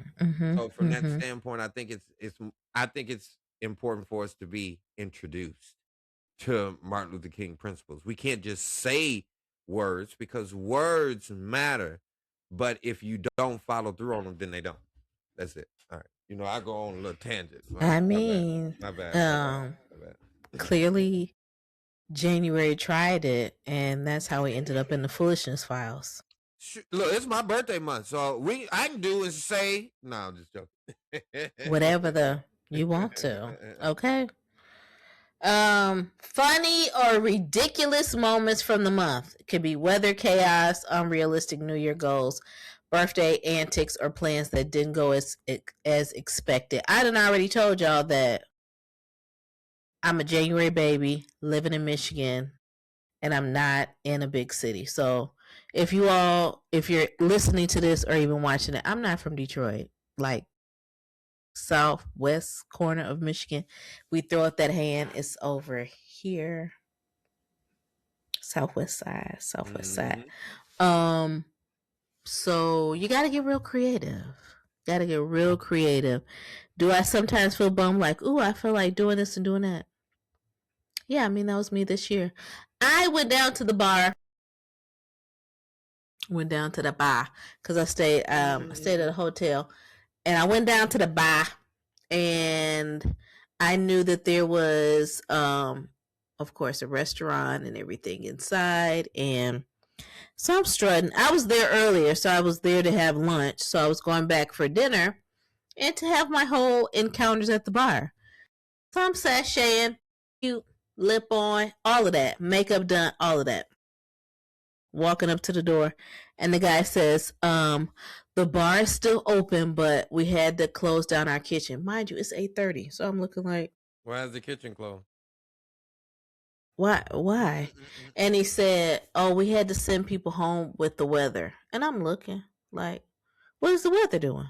So from that standpoint, I think it's important for us to be introduced to Martin Luther King principles. We can't just say words because words matter, but if you don't follow through on them, then they don't. That's it. All right. You know, I go on a little tangent. I mean, my bad. Clearly January tried it, and that's how we ended up in the foolishness files. Look, it's my birthday month, so I can do is say no. I'm just joking. Whatever you want to. Okay. Funny or ridiculous moments from the month. It could be weather chaos, unrealistic New Year goals, birthday antics, or plans that didn't go as expected. I done already told y'all that I'm a January baby living in Michigan, and I'm not in a big city. So if you're listening to this or even watching it, I'm not from Detroit, like southwest corner of Michigan. We throw up that hand. It's over here, southwest side. So you got to get real creative. Do I sometimes feel bummed, like, ooh, I feel like doing this and doing that? Yeah, I mean, that was me this year. I went down to the bar. Because I stayed at a hotel, and I went down to the bar, and I knew that there was, of course, a restaurant and everything inside, and so I'm strutting. I was there earlier, so I was there to have lunch, so I was going back for dinner and to have my whole encounters at the bar. So I'm sashaying, cute, lip on, all of that, makeup done, all of that. Walking up to the door, and the guy says, the bar is still open, but we had to close down our kitchen. Mind you, it's 8:30, so I'm looking like, why is the kitchen closed? Why? And he said, oh, we had to send people home with the weather. And I'm looking like, what is the weather doing?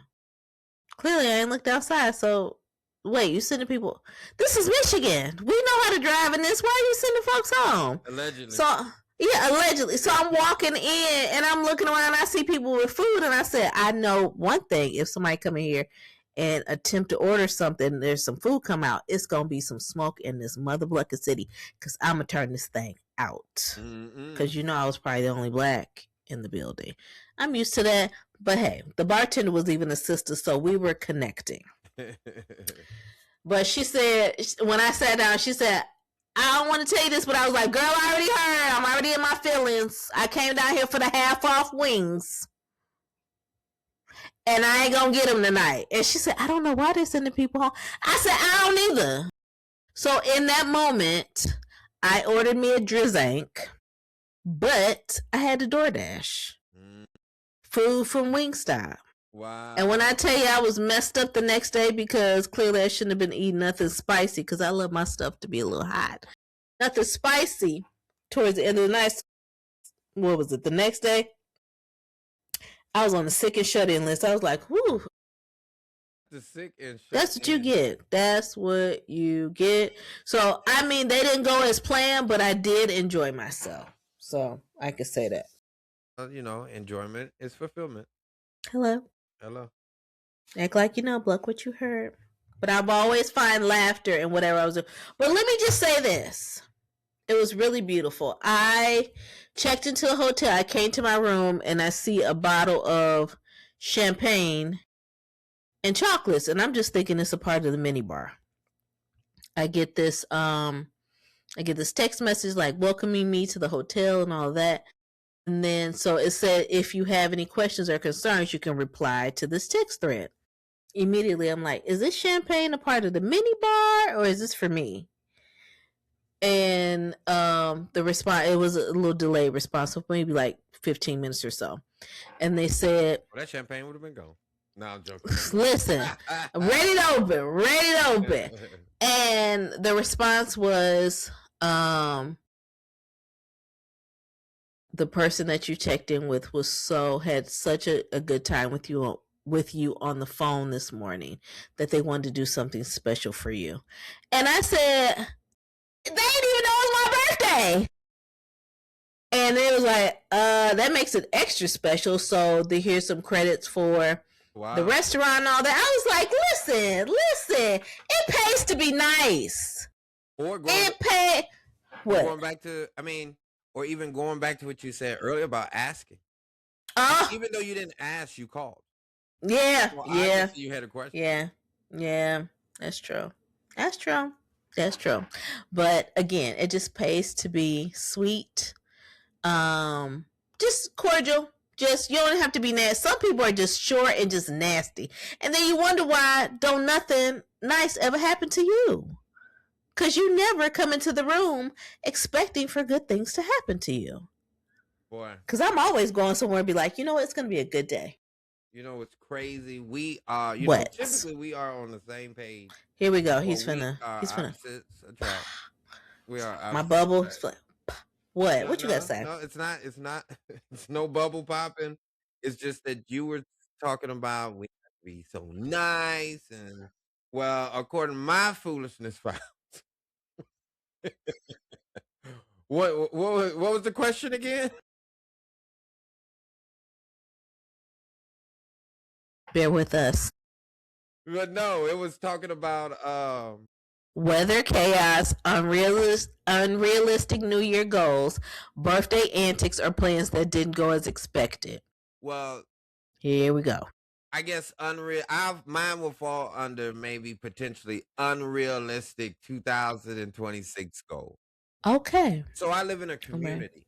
Clearly, I ain't looked outside, so wait, you sending people? This is Michigan. We know how to drive in this. Why are you sending folks home? Allegedly. So, yeah, allegedly. So I'm walking in and I'm looking around. I see people with food, and I said, I know one thing. If somebody come in here and attempt to order something, there's some food come out, it's gonna be some smoke in this mother blucker city, because I'm gonna turn this thing out. Because I was probably the only black in the building. I'm used to that. But hey, the bartender was even a sister, so we were connecting. But she said, when I sat down, she said, I don't want to tell you this, but I was like, girl, I already heard. I'm already in my feelings. I came down here for the half-off wings, and I ain't gonna get them tonight. And she said, I don't know why they're sending people home. I said, I don't either. So in that moment, I ordered me a Drizank, but I had to DoorDash food from Wingstop. Wow. And when I tell you I was messed up the next day, because clearly I shouldn't have been eating nothing spicy, because I love my stuff to be a little hot. Nothing spicy towards the end of the night. What was it? The next day, I was on the sick and shut-in list. I was like, whew. The sick and shut-in. That's what you get. That's what you get. So, I mean, they didn't go as planned, but I did enjoy myself. So, I could say that. Enjoyment is fulfillment. Hello. Act like you know, Bluck, what you heard. But I've always find laughter in whatever I was doing. But let me just say this. It was really beautiful. I checked into a hotel. I came to my room, and I see a bottle of champagne and chocolates, and I'm just thinking it's a part of the mini bar. I get this text message like welcoming me to the hotel and all that. And then, so it said, if you have any questions or concerns, you can reply to this text thread. Immediately, I'm like, is this champagne a part of the mini bar, or is this for me? And the response, it was a little delayed response, so maybe like 15 minutes or so. And they said, that champagne would have been gone. No, I'm joking. Listen, ready to open, ready to open. And the response was, the person that you checked in with had such a good time with you on the phone this morning that they wanted to do something special for you. And I said, they didn't even know it was my birthday. And it was like, that makes it extra special. So here's some credits for the restaurant and all that. I was like, listen, it pays to be nice. Or going back to, or even going back to what you said earlier about asking. Even though you didn't ask, you called. Yeah, well, yeah. You had a question. Yeah. That's true. But again, it just pays to be sweet. Just cordial. Just, you don't have to be nasty. Some people are just short and just nasty. And then you wonder why don't nothing nice ever happen to you. Because you never come into the room expecting for good things to happen to you. Boy. Because I'm always going somewhere and be like, you know what, it's going to be a good day. You know what's crazy? We are, know, typically we are on the same page. Here we go. He's finna. Opposites attract. We are my bubble. What? No, what you got to say? No, it's not. It's not. It's no bubble popping. It's just that you were talking about we have to be so nice and, well, according to my foolishness files. What was the question again? Bear with us. But no, it was talking about weather, chaos, unrealistic New Year goals, birthday antics, or plans that didn't go as expected. Well, here we go. I guess mine will fall under maybe potentially unrealistic 2026 goal. Okay. So I live in a community.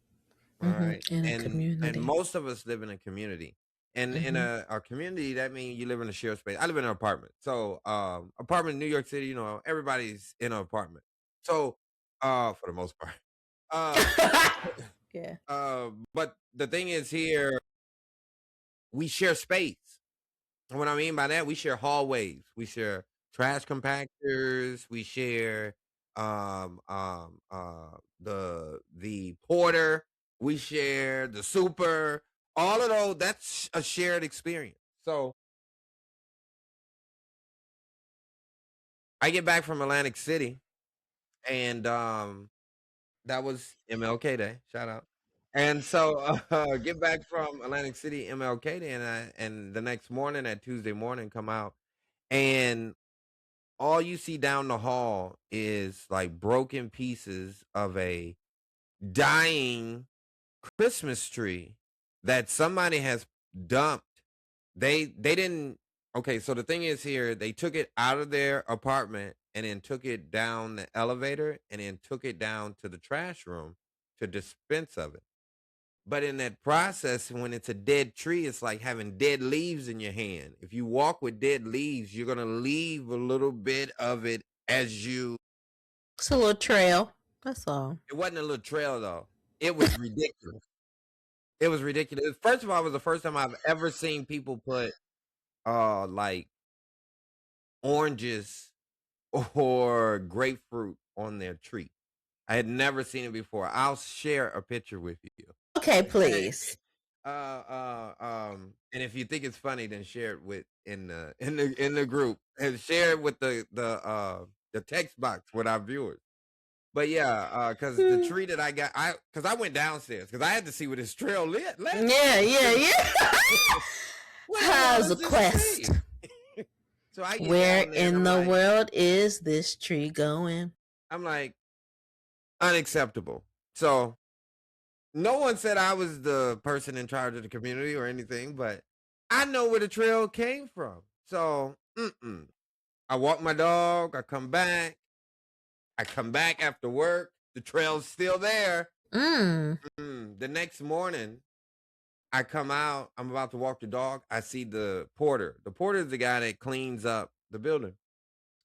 All right. In a community. And most of us live in a community. And in a community, that means you live in a shared space. I live in an apartment. So apartment in New York City, everybody's in an apartment. So for the most part. Yeah. But the thing is here, we share space. And what I mean by that, we share hallways, we share trash compactors, we share the porter, we share the super, all of those. That's a shared experience. So I get back from Atlantic City, and that was MLK Day. Shout out. And so get back from Atlantic City MLK Day, and the next morning, that Tuesday morning, come out, and all you see down the hall is like broken pieces of a dying Christmas tree that somebody has dumped. They didn't. Okay, so the thing is here, they took it out of their apartment and then took it down the elevator and then took it down to the trash room to dispense of it. But in that process, when it's a dead tree, it's like having dead leaves in your hand. If you walk with dead leaves, you're going to leave a little bit of it as you. It's a little trail. That's all. It wasn't a little trail, though. It was ridiculous. It was ridiculous. First of all, it was the first time I've ever seen people put like oranges or grapefruit on their tree. I had never seen it before. I'll share a picture with you. Okay, please. And if you think it's funny, then share it with in the group and share it with the text box with our viewers. But yeah, because the tree that I got, because I went downstairs because I had to see what this trail lit. Yeah. How's the quest? So where in the world is this tree going? I'm like, unacceptable. So no one said I was the person in charge of the community or anything, but I know where the trail came from. So I walk my dog. I come back after work. The trail's still there. The next morning, I come out. I'm about to walk the dog. I see the porter. The porter is the guy that cleans up the building.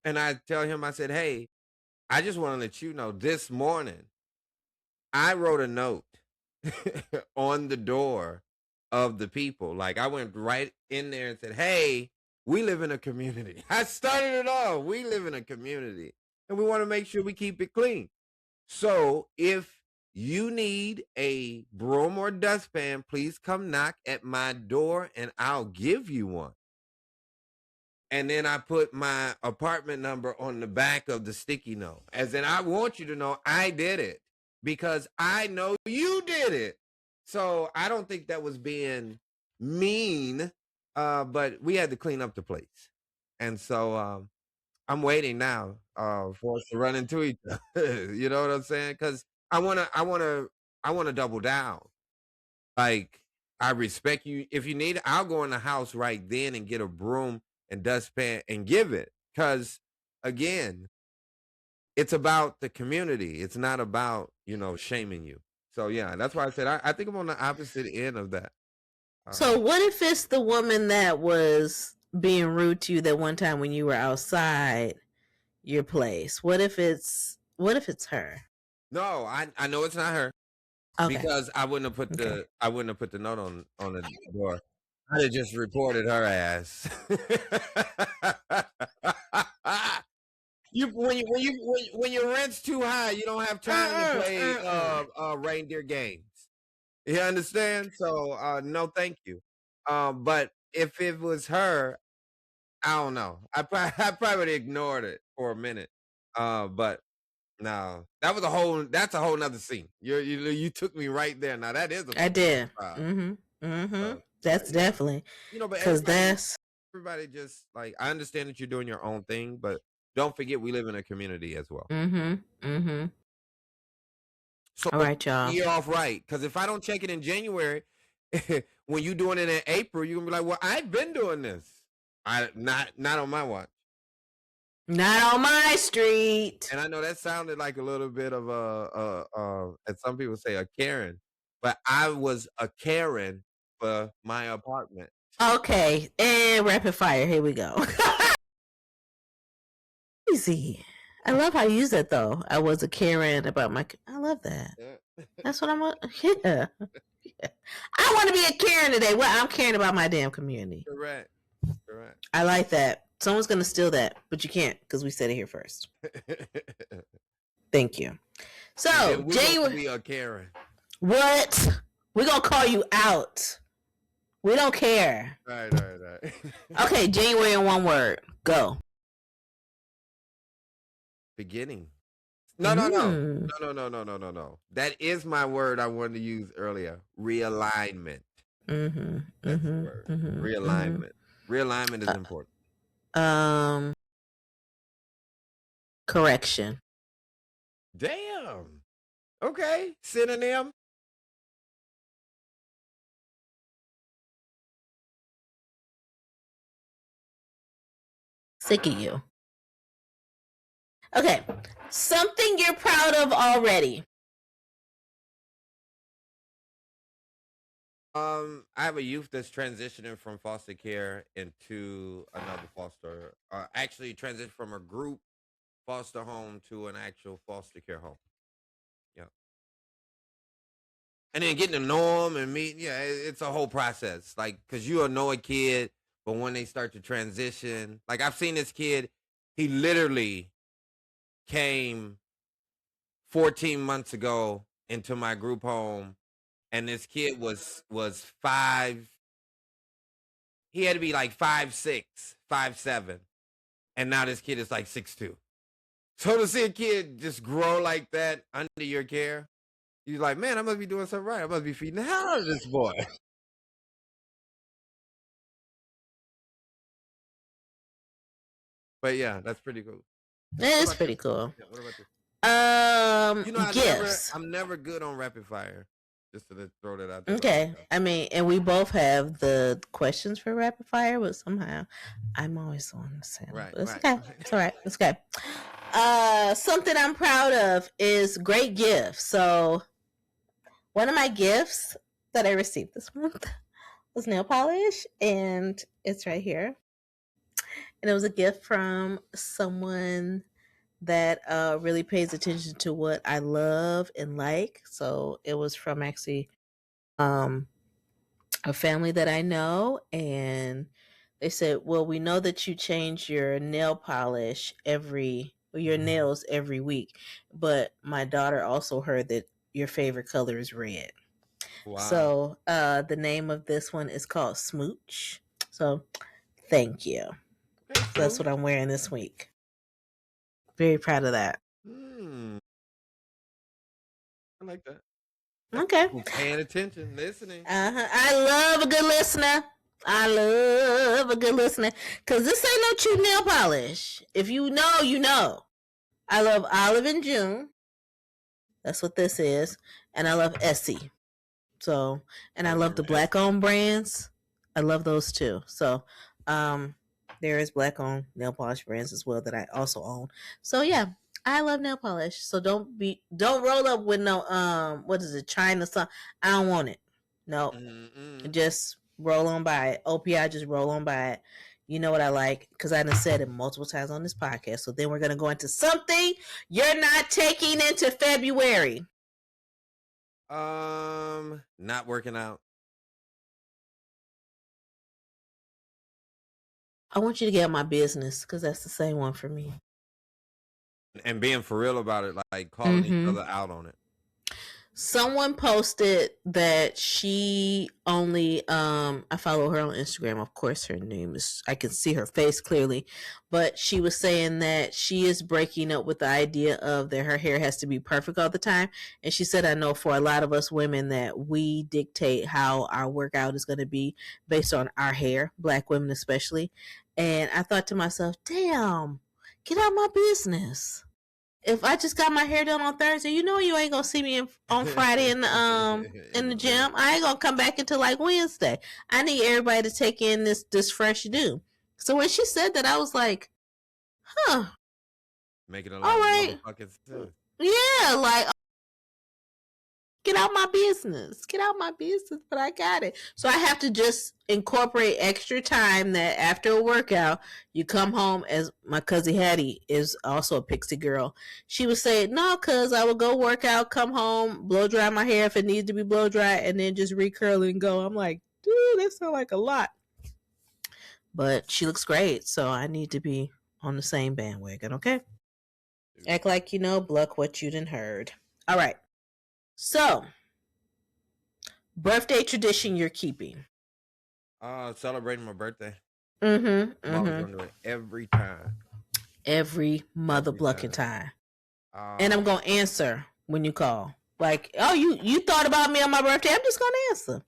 And I tell him, I said, hey, I just want to let you know this morning, I wrote a note on the door of the people. Like I went right in there and said, "Hey, we live in a community." I started it all. We live in a community, and we want to make sure we keep it clean. So if you need a broom or dustpan, please come knock at my door and I'll give you one. And then I put my apartment number on the back of the sticky note. As in, I want you to know I did it because I know you did it. So I don't think that was being mean, but we had to clean up the place. And so I'm waiting now for us to run into each other. You know what I'm saying? Because I wanna double down. Like I respect you. If you need it, I'll go in the house right then and get a broom and dustpan and give it. Because again, it's about the community. It's not about shaming you. So yeah, that's why I said I think I'm on the opposite end of that. So what if it's the woman that was being rude to you that one time when you were outside your place? What if it's her? No, I know it's not her. Okay. Because I wouldn't have put the note on the door. I'd have just reported her ass. When your rent's too high, you don't have time to play reindeer games. You understand? So no, thank you. But if it was her, I don't know. I probably would have ignored it for a minute. But no, that's a whole nother scene. You took me right there. Now that is I did. That's definitely. But because everybody just like I understand that you're doing your own thing, but don't forget we live in a community as well. So all right, y'all. You're off right. Because if I don't check it in January, when you doing it in April, you're gonna be like, well, I've been doing this. Not on my watch. Not on my street. And I know that sounded like a little bit of as some people say, a Karen. But I was a Karen for my apartment. Okay, and rapid fire. Here we go. Easy. I love how you use that though. I was a Karen about my. I love that. Yeah. That's what I'm. Yeah. I want to be a Karen today. Well, I'm caring about my damn community. Correct. I like that. Someone's gonna steal that, but you can't because we said it here first. Thank you. So, January. We are Karen. What? We're gonna call you out. We don't care. Right. Okay, January in one word. Go. Beginning. No. That is my word I wanted to use earlier. Realignment. That's the word. Realignment. Realignment is important. Correction. Damn. Okay. Synonym. Sick of you. Okay. Something you're proud of already. I have a youth that's transitioning from foster care into another foster. Actually, transitioned from a group foster home to an actual foster care home. Yeah, and then getting to know them and meet. Yeah, it's a whole process. Like, cause you'll know a kid, but when they start to transition, like I've seen this kid, he literally came 14 months ago into my group home. And this kid was 5. He had to be like 5'6", 5'7", and now this kid is like 6'2". So to see a kid just grow like that under your care, you're like, man, I must be doing something right. I must be feeding the hell out of this boy. But yeah, that's pretty cool. That is pretty cool. Yeah, what about this? Gifts. I'm never good on rapid fire. Just to throw that out there. Okay. I mean, and we both have the questions for rapid fire, but somehow I'm always the one to say it. Right. It's okay. It's all right. It's okay. Something I'm proud of is great gifts. So one of my gifts that I received this month was nail polish, and it's right here. And it was a gift from someone that really pays attention to what I love and like. So it was from actually a family that I know, and they said, "Well, we know that you change your nail polish your nails every week, but my daughter also heard that your favorite color is red." Wow. So, the name of this one is called Smooch. So, thank you. Okay, That's what Smooch. I'm wearing this week. Very proud of that. I like that. That's Okay. people paying attention, listening. I love a good listener. I love a good listener. Because this ain't no cheap nail polish. If you know, you know. I love Olive and June. That's what this is. And I love Essie. So, and I I love remember the black owned brands. I love those too. So, um, there is black owned nail polish brands as well that I also own. So yeah, I love nail polish. So don't roll up with no what is it, China something. I don't want it. No. Just roll on by it. OPI, just roll on by it. You know what I like, because I done said it multiple times on this podcast. So then we're gonna go into something you're not taking into February. Not working out. I want you to get out my business, because that's the same one for me. And being for real about it, like calling each other out on it. Someone posted that she only I follow her on Instagram. Of course, her name is, I can see her face clearly, but she was saying that she is breaking up with the idea of that her hair has to be perfect all the time. And she said, I know for a lot of us women that we dictate how our workout is going to be based on our hair, black women especially. And I thought to myself, damn, get out my business. If I just got my hair done on Thursday, you know you ain't gonna see me on Friday in the gym. I ain't gonna come back until like Wednesday. I need everybody to take in this fresh do. So when she said that, I was like, huh. Making a lot of motherfucking sense. Yeah, like, get out my business. Get out my business, but I got it. So I have to just incorporate extra time that after a workout, you come home, as my cousin Hattie is also a pixie girl. She would say, no, cuz I would go work out, come home, blow dry my hair if it needs to be blow dry, and then just recurl and go. I'm like, dude, that sounds like a lot. But she looks great, so I need to be on the same bandwagon, okay? Act like you know, Bluck, what you done heard. All right. So, birthday tradition you're keeping. Celebrating my birthday. I'm always gonna do it every time. Every mother blucking time. And I'm gonna answer when you call. Like, oh, you thought about me on my birthday. I'm just gonna answer.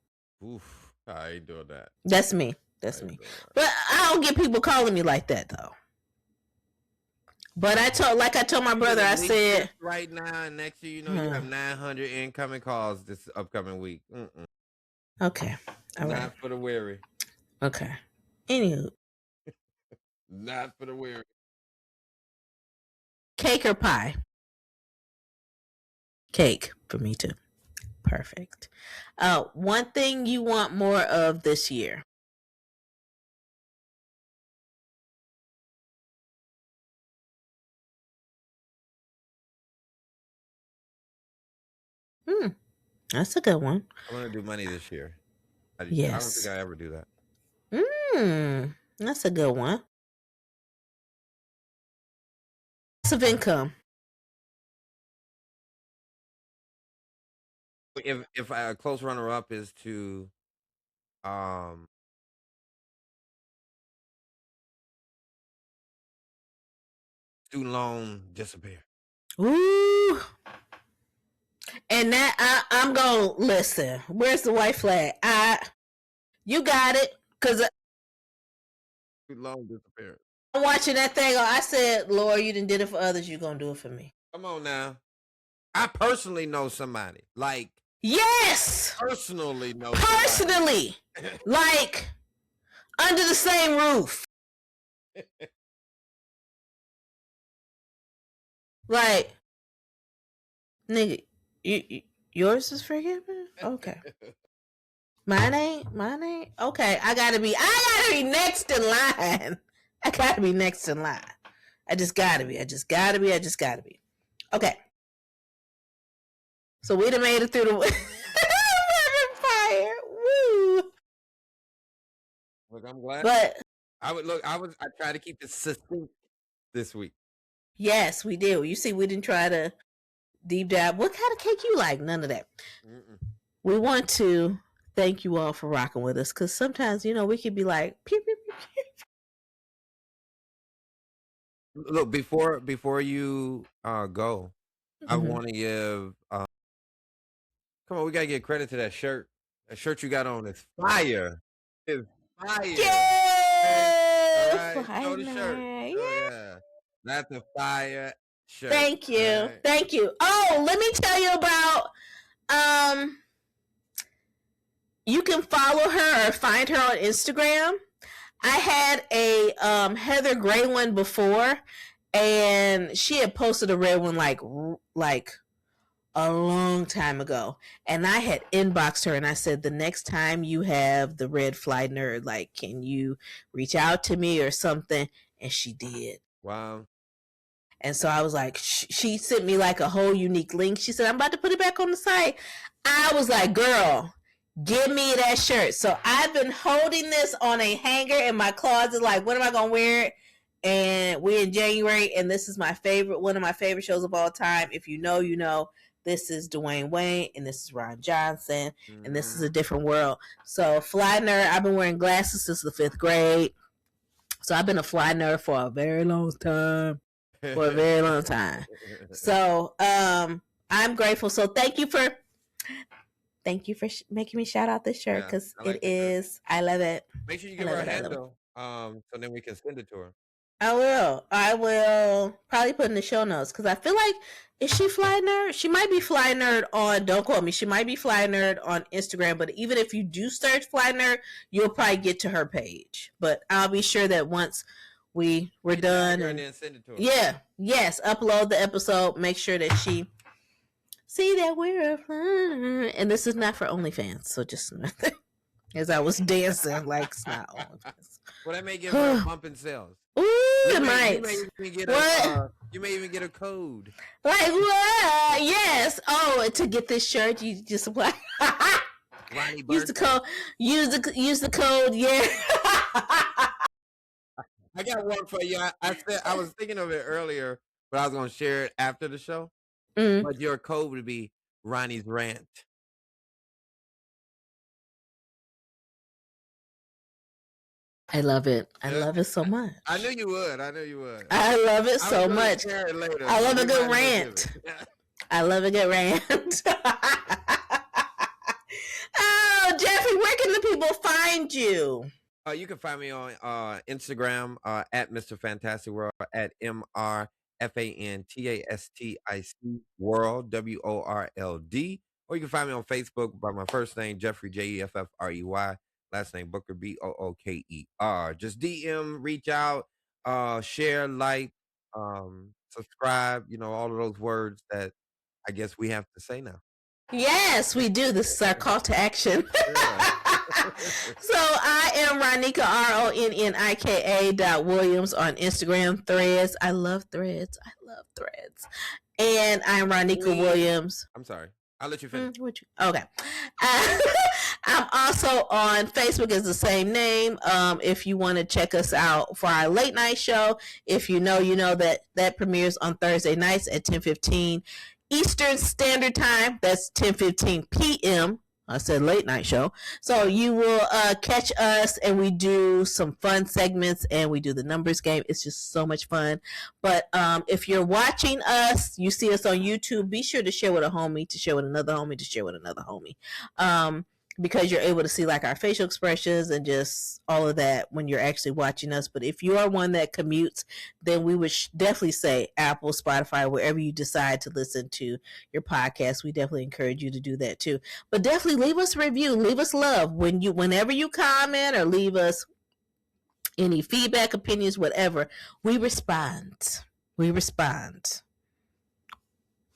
Oof, I ain't doing that. That's me. That's me. But I don't get people calling me like that though. But I told my brother, I said right now, and next year, you know, you have 900 incoming calls this upcoming week. Okay. All right. Not for the weary. Okay. Anywho. Not for the weary. Cake or pie? Cake for me too. Perfect. One thing you want more of this year? That's a good one. I want to do money this year. Yes. I don't think I ever do that. That's a good one. Passive income. If a close runner up is to student loan disappear. Ooh. And that I'm gonna listen. Where's the white flag? You got it, cause student loan disappear. I'm watching that thing. I said, Lord, you done did it for others. You gonna do it for me? Come on now. I personally know somebody. Like, yes, personally know. Personally, like under the same roof. Like, nigga, yours is forgiven? Okay. Mine ain't. Okay, I gotta be next in line. I gotta be next in line. I just gotta be. Okay. So we done made it through the fire. Woo! Look, I'm glad. But I tried to keep it succinct this week. Yes, we did. You see, we didn't try to deep dive. What kind of cake you like? None of that. Mm-mm. We want to thank you all for rocking with us, because sometimes, we could be like, pew, pew, pew, pew. Look, before you go, I want to give. Come on, we gotta give credit to that shirt. That shirt you got on is fire. It's fire. Yeah, all right, show the shirt. Yeah, that's a fire shirt. Thank you, thank you. Oh, let me tell you about. You can follow her or find her on Instagram. I had a Heather Gray one before, and she had posted a red one like a long time ago, and I had inboxed her and I said, the next time you have the red fly nerd, like, can you reach out to me or something? And she did. Wow. And so I was like, she sent me like a whole unique link. She said, I'm about to put it back on the site. I was like, girl, give me that shirt. So I've been holding this on a hanger in my closet, like, when am I gonna wear it? And we're in January, and this is my favorite, one of my favorite shows of all time. If you know, you know. This is Dwayne Wayne, and this is Ron Johnson, and this is A Different World. So fly nerd, I've been wearing glasses since the 5th grade. So I've been a fly nerd for a very long time. So I'm grateful. So thank you for making me shout out this shirt, because I love it. Make sure you give her a handle, so then we can send it to her. I will probably put in the show notes, because I feel like, is she Fly Nerd? She might be Fly Nerd on, don't quote me, she might be Fly Nerd on Instagram, but even if you do search Fly Nerd, you'll probably get to her page. But I'll be sure that once we're done, and then send it to her. Yeah, yes, upload the episode, make sure that she see that we're a fun. And this is not for OnlyFans, so just as I was dancing, like, it's not OnlyFans. Well, that may give her a bump in sales. Ooh, it might. You may even get a code. Like what? Yes. Oh, to get this shirt, you just apply. Use the code. Use the code. Yeah. I got one for you. I was thinking of it earlier, but I was gonna share it after the show. But your code would be Ronnie's Rant. I love it. I love it so much. I knew you would. I love it so much. I love a good rant. I love a good rant. Oh, Jeffrey, where can the people find you? You can find me on Instagram at Mr. Fantastic World, at MrFantastic World, WORLD. Or you can find me on Facebook by my first name, Jeffrey, JEFFREY. Last name Booker, BOOKER. Just DM, reach out, share, like, subscribe, all of those words that I guess we have to say now. Yes, we do. This is our call to action. So I am Ronnika, RONNIKA.Williams on Instagram, Threads. I love Threads. And I'm Ronnika Williams. I'm sorry. I'll let you finish. Okay. I'm also on Facebook as the same name. If you want to check us out for our late night show, if you know that premieres on Thursday nights at 10:15 Eastern Standard Time. That's 10:15 p.m. I said late night show. So you will catch us, and we do some fun segments, and we do the numbers game. It's just so much fun. But if you're watching us, you see us on YouTube, be sure to share with a homie, to share with another homie, to share with another homie. Because you're able to see like our facial expressions and just all of that when you're actually watching us. But if you are one that commutes, then we would definitely say Apple, Spotify, wherever you decide to listen to your podcast. We definitely encourage you to do that too. But definitely leave us a review, leave us love whenever you comment, or leave us any feedback, opinions, whatever. We respond.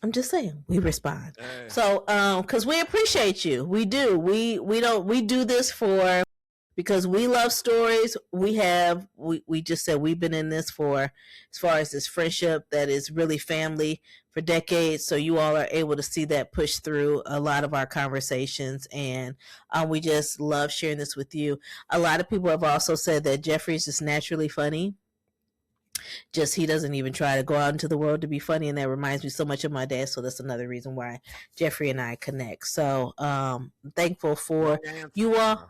I'm just saying, we respond. So, because we appreciate you. We do. We do this for because we love stories. We just said we've been in this for, as far as this friendship that is really family, for decades. So you all are able to see that push through a lot of our conversations, and we just love sharing this with you. A lot of people have also said that Jeffrey's just naturally funny. Just he doesn't even try to go out into the world to be funny, and that reminds me so much of my dad. So that's another reason why Jeffrey and I connect. So thankful for you all.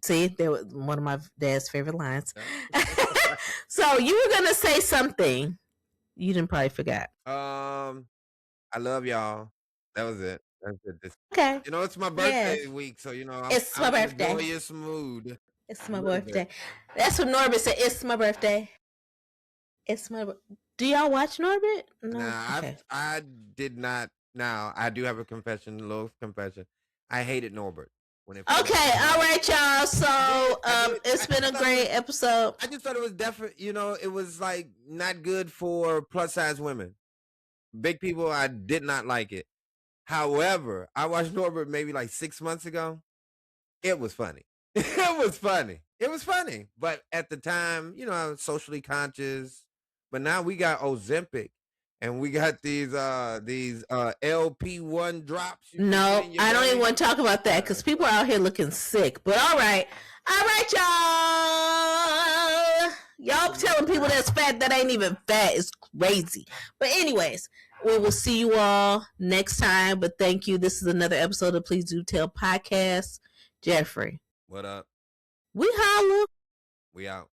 See, that was one of my dad's favorite lines. So you were gonna say something. You didn't probably forgot. I love y'all. That was it. That's it. Okay. You know, it's my birthday week, so you know, it's my birthday. In a joyous mood. It's my birthday. That's what Norbert said. It's my birthday. It's my. Do y'all watch Norbert? No. Nah, okay. I did not. Now I do have a confession, a little confession. I hated Norbert. Okay, all right, y'all. So it's been a great episode. I just thought it was definitely, you know, it was like not good for plus size women. Big people, I did not like it. However, I watched Norbert maybe like 6 months ago. It was funny. It was funny. It was funny. But at the time, you know, I was socially conscious. But now we got Ozempic. And we got these LP1 drops. No, I don't even want to talk about that because people are out here looking sick. But all right, y'all telling people that's fat that ain't even fat is crazy. But anyways, we will see you all next time. But thank you. This is another episode of Please Do Tell Podcast. Jeffrey, what up? We holla. We out.